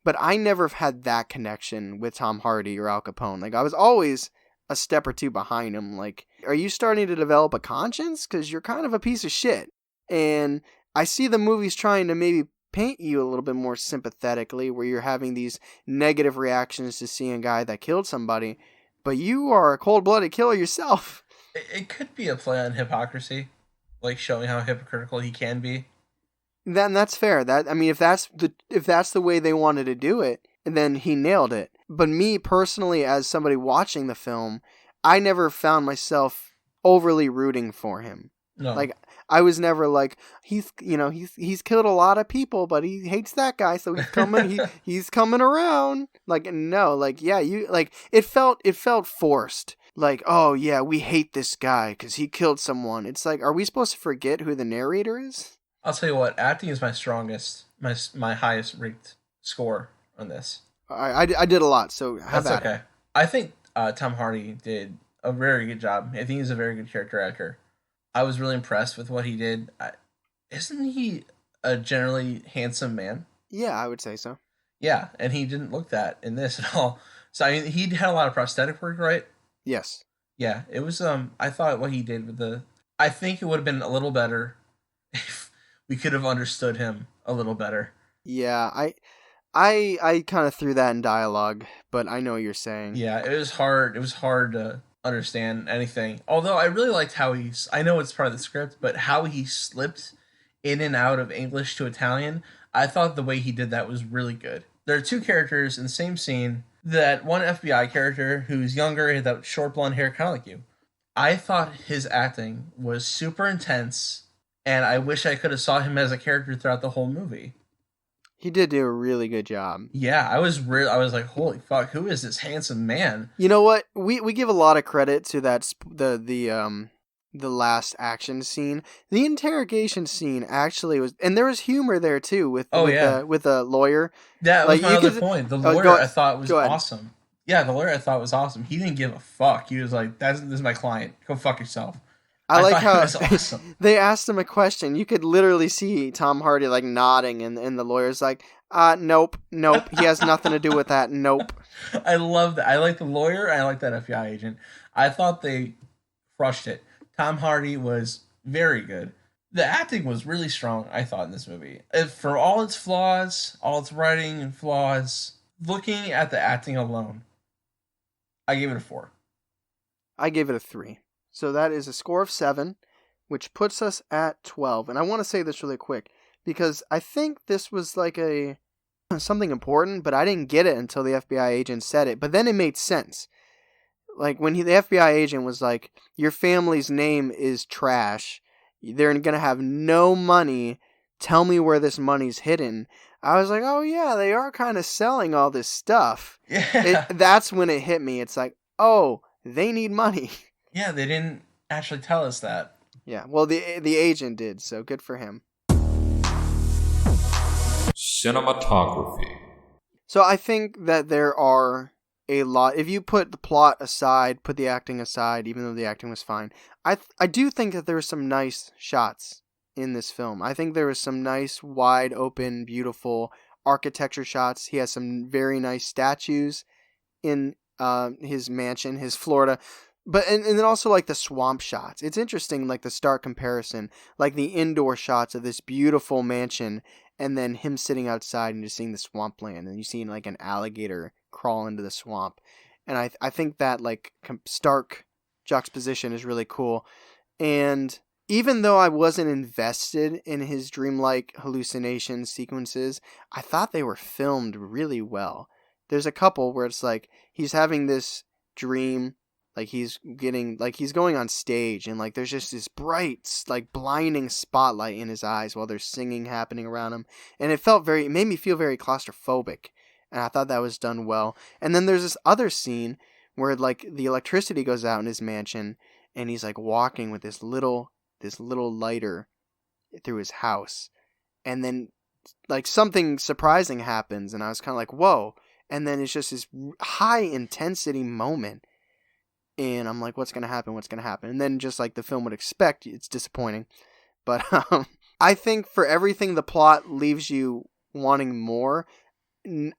But I never had that connection with Tom Hardy or Al Capone. Like, I was always a step or two behind him. Like, are you starting to develop a conscience? Because you're kind of a piece of shit. And I see the movies trying to maybe paint you a little bit more sympathetically, where you're having these negative reactions to seeing a guy that killed somebody, but you are a cold-blooded killer yourself. It could be a play on hypocrisy, like showing how hypocritical he can be. That's fair. If that's the way they wanted to do it, then he nailed it. But me personally, as somebody watching the film, I never found myself overly rooting for him. No. Like, I was never like, he's killed a lot of people, but he hates that guy, so he's coming he's coming around. Like, no, like, yeah, it felt forced. Like, oh yeah, we hate this guy because he killed someone. It's like, are we supposed to forget who the narrator is? I'll tell you what, acting is my strongest, my highest ranked score on this. I did a lot, so that's okay. I think Tom Hardy did a very good job. I think he's a very good character actor. I was really impressed with what he did. Isn't he a generally handsome man? Yeah, I would say so. Yeah, and he didn't look that in this at all. So I mean, he had a lot of prosthetic work, right? Yes. Yeah, it was. I thought what he did with I think it would have been a little better if we could have understood him a little better. Yeah, I kind of threw that in dialogue, but I know what you're saying. Yeah, it was hard. It was hard to understand anything. Although I really liked how I know it's part of the script, but how he slipped in and out of English to Italian. I thought the way he did that was really good. There are two characters in the same scene. That one FBI character who's younger, had that short blonde hair, kind of like you. I thought his acting was super intense, and I wish I could have saw him as a character throughout the whole movie. He did do a really good job. Yeah, I was like, holy fuck, who is this handsome man? You know what? We give a lot of credit to that the last action scene. The interrogation scene actually was, and there was humor there too with the lawyer. That was my other point. The lawyer I thought was awesome. Yeah, the lawyer I thought was awesome. He didn't give a fuck. He was like, this is my client. Go fuck yourself. I like how awesome. They asked him a question. You could literally see Tom Hardy like nodding, and the lawyer's like, nope. He has nothing to do with that. Nope. I love that. I like the lawyer. And I like that FBI agent. I thought they crushed it. Tom Hardy was very good. The acting was really strong, I thought, in this movie. For all its flaws, all its writing and flaws, looking at the acting alone, I gave it a 4. I gave it a 3. So that is a score of 7, which puts us at 12. And I want to say this really quick, because I think this was like something important, but I didn't get it until the FBI agent said it. But then it made sense. Like, when the FBI agent was like, your family's name is trash. They're going to have no money. Tell me where this money's hidden. I was like, oh, yeah, they are kind of selling all this stuff. Yeah. That's when it hit me. It's like, oh, they need money. Yeah, they didn't actually tell us that. Yeah, well, the agent did, so good for him. Cinematography. So I think that there are a lot. If you put the plot aside, put the acting aside, even though the acting was fine, I do think that there were some nice shots in this film. I think there was some nice, wide open, beautiful architecture shots. He has some very nice statues in his mansion, his Florida. But and then also like the swamp shots. It's interesting, like the stark comparison, like the indoor shots of this beautiful mansion, and then him sitting outside and just seeing the swampland, and you seeing like an alligator crawl into the swamp. And I think that like stark juxtaposition is really cool. And even though I wasn't invested in his dreamlike hallucination sequences, I thought they were filmed really well. There's a couple where it's like he's having this dream, like he's going on stage, and like there's just this bright, like blinding spotlight in his eyes while there's singing happening around him, and it made me feel very claustrophobic, and I thought that was done well. And then there's this other scene where like the electricity goes out in his mansion, and he's like walking with this little lighter through his house, and then like something surprising happens, and I was kind of like, whoa. And then it's just this high intensity moment, and I'm like, what's gonna happen, and then just like the film would expect, it's disappointing. But I think for everything the plot leaves you wanting more,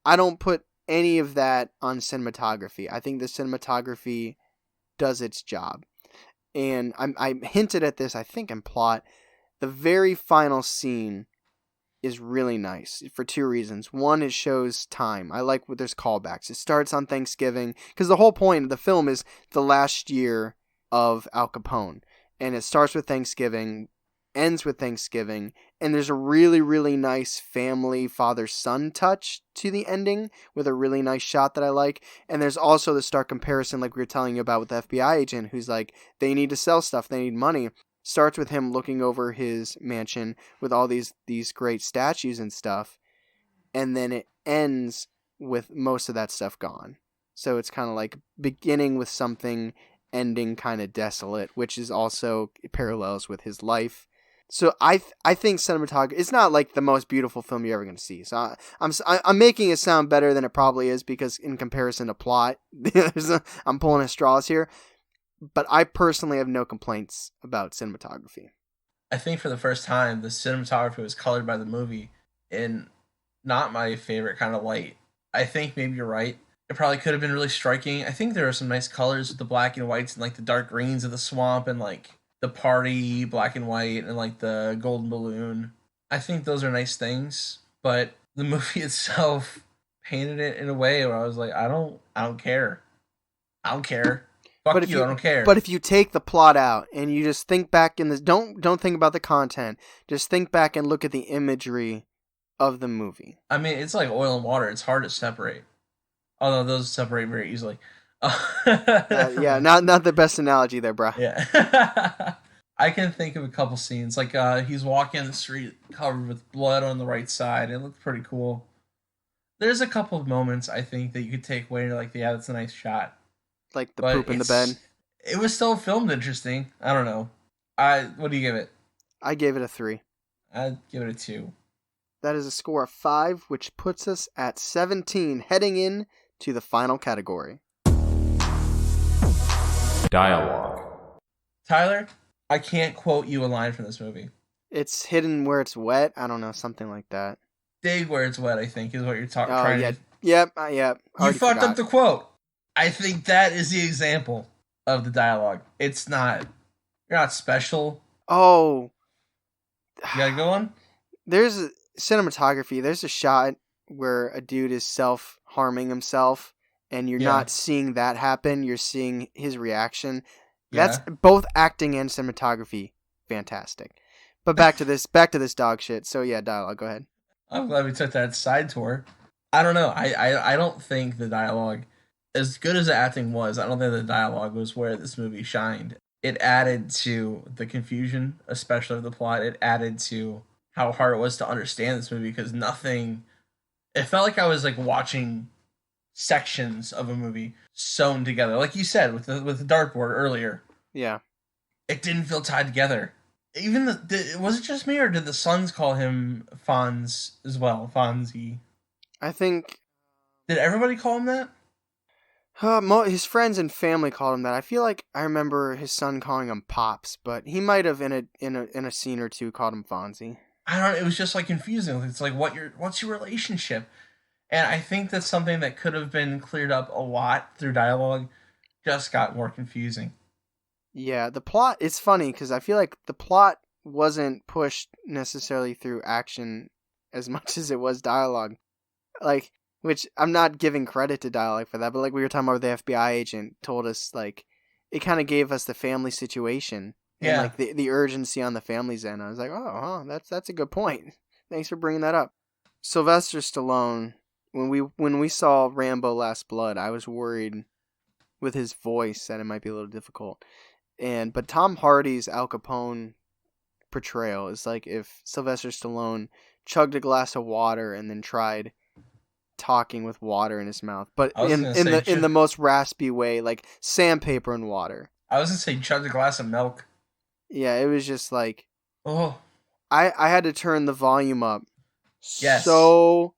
I don't put any of that on cinematography. I think the cinematography does its job. And I hinted at this, I think, in plot. The very final scene is really nice for two reasons. One, it shows time. I like there's callbacks. It starts on Thanksgiving, because the whole point of the film is the last year of Al Capone. And it starts with Thanksgiving, ends with Thanksgiving, and there's a really, really nice family father-son touch to the ending with a really nice shot that I like. And there's also the stark comparison, like we were telling you about, with the FBI agent who's like, they need to sell stuff, they need money. Starts with him looking over his mansion with all these great statues and stuff, and then it ends with most of that stuff gone. So it's kind of like beginning with something, ending kind of desolate, which is also parallels with his life. So I think cinematography, it's not like the most beautiful film you're ever going to see. So I'm making it sound better than it probably is, because in comparison to plot, I'm pulling at straws here. But I personally have no complaints about cinematography. I think for the first time, the cinematography was colored by the movie in not my favorite kind of light. I think maybe you're right. It probably could have been really striking. I think there are some nice colors with the black and whites and like the dark greens of the swamp and like the party black and white and like the golden balloon. I think those are nice things, but the movie itself painted it in a way where I was like, I don't care. I don't care. Fuck you, I don't care. But if you take the plot out and you just think back in this, don't think about the content. Just think back and look at the imagery of the movie. I mean, it's like oil and water. It's hard to separate. Although those separate very easily. Yeah, not the best analogy there, bro. Yeah. I can think of a couple scenes. Like he's walking the street covered with blood on the right side. It looked pretty cool. There's a couple of moments I think that you could take away. Like, yeah, that's a nice shot. Like the poop in the bed. It was still filmed interesting. I don't know. What do you give it? I gave it a 3. I'd give it a 2. That is a score of 5, which puts us at 17, heading in to the final category. Dialogue. Tyler, I can't quote you a line from this movie. It's hidden where it's wet. I don't know, something like that. Dig where it's wet, I think, is what you're talking. Oh, yeah. Yep. You fucked up the quote. I think that is the example of the dialogue. It's not. You're not special. Oh. You gotta go on? There's a cinematography. There's a shot where a dude is self-harming himself, and you're not seeing that happen. You're seeing his reaction. That's both acting and cinematography. Fantastic. But back to this dog shit. So yeah, dialogue. Go ahead. I'm glad we took that side tour. I don't know. I don't think the dialogue, as good as the acting was, I don't think the dialogue was where this movie shined. It added to the confusion, especially of the plot. It added to how hard it was to understand this movie, because nothing... It felt like I was like watching sections of a movie sewn together. Like you said, with the dartboard earlier. Yeah. It didn't feel tied together. Even was it just me, or did the Sons call him Fonz as well? Fonzie. I think... Did everybody call him that? His friends and family called him that. I feel like I remember his son calling him Pops, but he might have in a scene or two called him Fonzie. I don't know. It was just like confusing. It's like, what's your relationship? And I think that's something that could have been cleared up a lot through dialogue. Just got more confusing. Yeah, the plot, it's funny because I feel like the plot wasn't pushed necessarily through action as much as it was dialogue. Like, which I'm not giving credit to dialogue for that, but like we were talking about, the FBI agent told us, like, it kind of gave us the family situation and Yeah. like the urgency on the family's end. I was like, oh, that's a good point. Thanks for bringing that up. Sylvester Stallone, when we saw Rambo: Last Blood, I was worried with his voice that it might be a little difficult. But Tom Hardy's Al Capone portrayal is like if Sylvester Stallone chugged a glass of water and then tried talking with water in his mouth, but I was in gonna say in the most raspy way, like sandpaper and water. I was gonna say chug a glass of milk. Yeah, it was just like Oh, I had to turn the volume up yes. so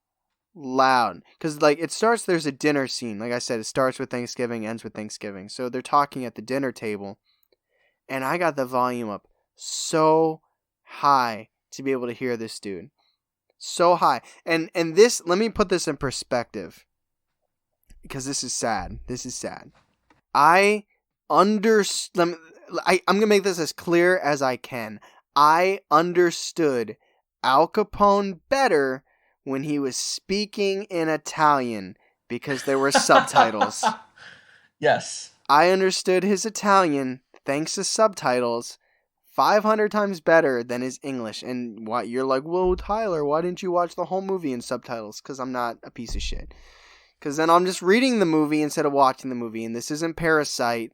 loud because like it starts. There's a dinner scene. Like I said, it starts with Thanksgiving, ends with Thanksgiving. So they're talking at the dinner table, and I got the volume up so high to be able to hear this dude. So high. And this, let me put this in perspective because this is sad. This is sad. I'm going to make this as clear as I can. I understood Al Capone better when he was speaking in Italian because there were subtitles. Yes. I understood his Italian thanks to subtitles 500 times better than his English. And what you're like, whoa, Tyler, why didn't you watch the whole movie in subtitles? Because I'm not a piece of shit. Because then I'm just reading the movie instead of watching the movie. And this isn't Parasite.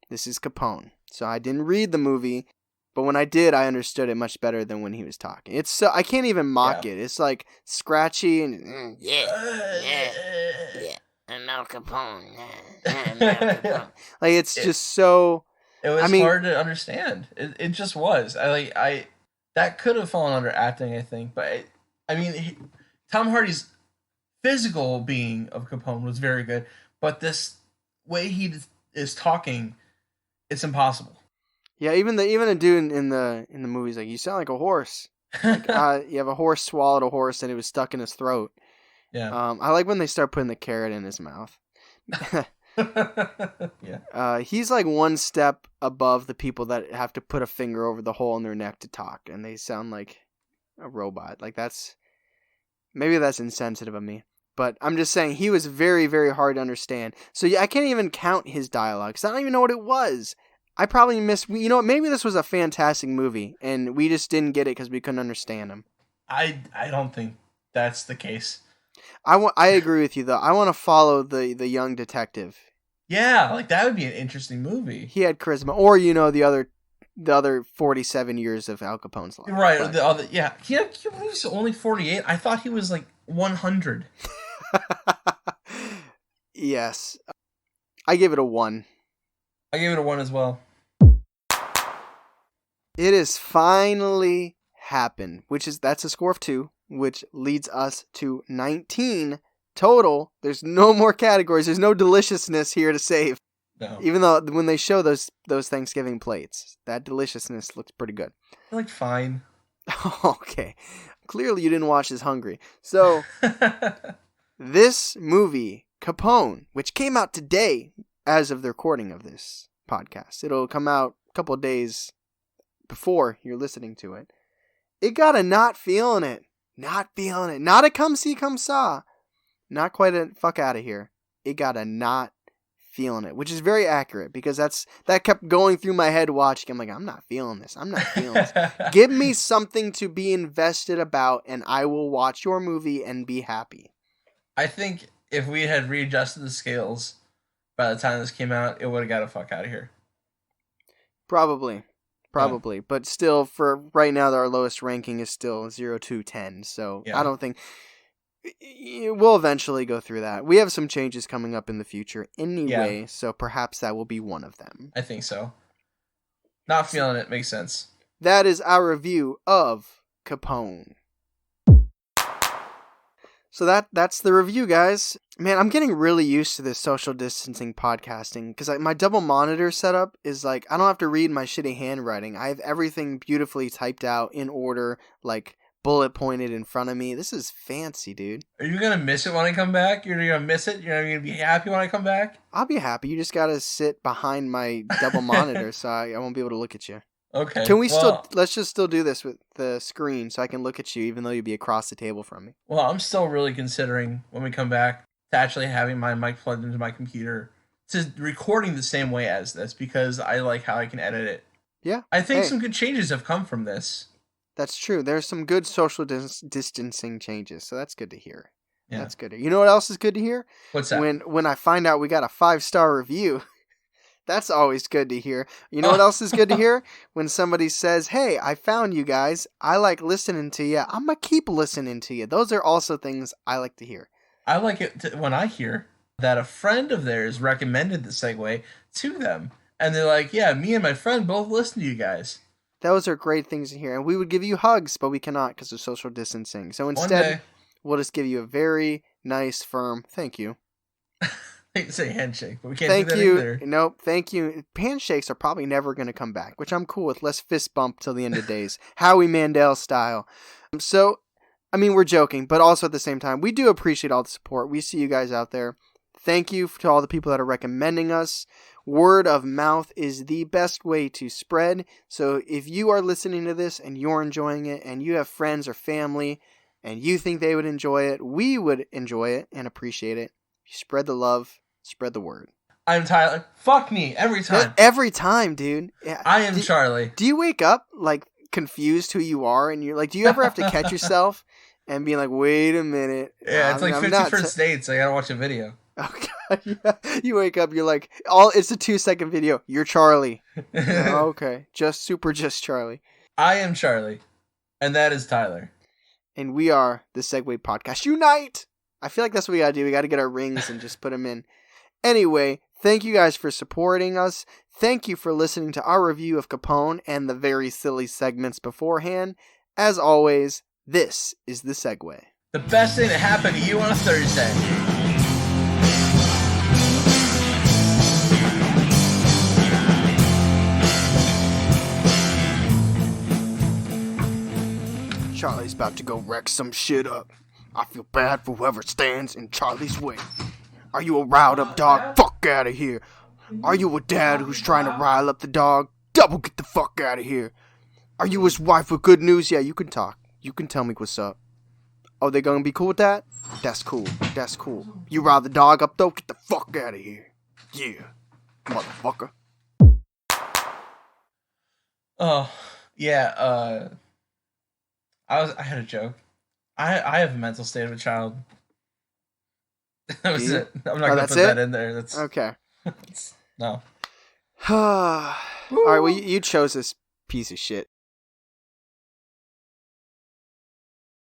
This is Capone. So I didn't read the movie. But when I did, I understood it much better than when he was talking. It's so I can't even mock it. It's like scratchy and yeah. I'm Al Capone. I'm Al Capone. Like it's just so. It was hard to understand. It just was. I that could have fallen under acting, I think. But Tom Hardy's physical being of Capone was very good. But this way he is talking, it's impossible. Yeah, even the dude in the movies, like, you sound like a horse. Like, you have a horse swallowed a horse and it was stuck in his throat. Yeah. I like when they start putting the carrot in his mouth. Yeah. He's like one step above the people that have to put a finger over the hole in their neck to talk, and they sound like a robot. Like maybe that's insensitive of me. But I'm just saying he was very, very hard to understand. So yeah, I can't even count his dialogue because I don't even know what it was. I probably missed. You know, maybe this was a fantastic movie, and we just didn't get it because we couldn't understand him. I don't think that's the case. I agree with you though. I want to follow the young detective. Yeah, like that would be an interesting movie. He had charisma, or the other 47 years of Al Capone's life. Right. But... The other, yeah. He was only 48. I thought he was like 100. Yes, I give it a 1. I gave it a 1 as well. It has finally happened, that's a score of 2, which leads us to 19 total. There's no more categories. There's no deliciousness here to save. No. Even though when they show those Thanksgiving plates, that deliciousness looks pretty good. They're like fine. Okay. Clearly you didn't watch this hungry. So, this movie, Capone, which came out today as of the recording of this podcast. It'll come out a couple of days before you're listening to it. It got a not feeling it. Not feeling it. Not a come see, come saw. Not quite a fuck out of here. It got a not feeling it, which is very accurate because that kept going through my head watching. I'm like, I'm not feeling this. I'm not feeling this. Give me something to be invested about and I will watch your movie and be happy. I think if we had readjusted the scales by the time this came out, it would have got a fuck out of here. Probably. But still, for right now, our lowest ranking is still 0 to 10. So yeah. I don't think we'll eventually go through that. We have some changes coming up in the future anyway, so perhaps that will be one of them. I think so. Not feeling it makes sense. That is our review of Capone. So that's the review, guys. Man, I'm getting really used to this social distancing podcasting because my double monitor setup is like, I don't have to read my shitty handwriting. I have everything beautifully typed out in order, like bullet pointed in front of me. This is fancy, dude. Are you going to miss it when I come back? You're going to miss it? You're going to be happy when I come back? I'll be happy. You just got to sit behind my double monitor so I won't be able to look at you. Okay. Can we let's just still do this with the screen so I can look at you even though you'd be across the table from me. Well, I'm still really considering when we come back to actually having my mic plugged into my computer to recording the same way as this because I like how I can edit it. Yeah. I think some good changes have come from this. That's true. There's some good social distancing changes, so that's good to hear. Yeah. That's good. You know what else is good to hear? What's that? When I find out we got a 5-star review. That's always good to hear. You know what else is good to hear? When somebody says, hey, I found you guys. I like listening to you. I'm going to keep listening to you. Those are also things I like to hear. I like it when I hear that a friend of theirs recommended the segue to them. And they're like, yeah, me and my friend both listen to you guys. Those are great things to hear. And we would give you hugs, but we cannot because of social distancing. So instead, we'll just give you a very nice, firm thank you. I hate to say handshake, but we can't do that either. Nope, thank you. Handshakes are probably never going to come back, which I'm cool with. Let's fist bump till the end of days. Howie Mandel style. So, I mean, we're joking, but also at the same time, we do appreciate all the support. We see you guys out there. Thank you to all the people that are recommending us. Word of mouth is the best way to spread. So if you are listening to this and you're enjoying it and you have friends or family and you think they would enjoy it, we would enjoy it and appreciate it. Spread the love. Spread the word. I'm Tyler. Fuck me every time. Every time, dude. Yeah. I am Charlie. Do you wake up like confused who you are, and you're like, do you ever have to catch yourself and be like, wait a minute? Yeah, it's like 50 First Dates. I gotta watch a video. Oh god, yeah. You wake up, you're like, it's a 2-second video. You're Charlie. Okay, just Charlie. I am Charlie, and that is Tyler. And we are the Segway Podcast. Unite! I feel like that's what we gotta do. We gotta get our rings and just put them in. Anyway, thank you guys for supporting us. Thank you for listening to our review of Capone and the very silly segments beforehand. As always, this is the Segway. The best thing that happened to you on a Thursday. Charlie's about to go wreck some shit up. I feel bad for whoever stands in Charlie's way. Are you a riled up dog? Fuck out of here. Are you a dad who's trying to rile up the dog? Double get the fuck out of here. Are you his wife with good news? Yeah, you can talk. You can tell me what's up. Oh, they gonna be cool with that? That's cool. That's cool. You rile the dog up though? Get the fuck out of here. Yeah, motherfucker. Oh, yeah, I had a joke. I have a mental state of a child. That was it. I'm not gonna put that in there. That's okay. No. All right. Well, you chose this piece of shit.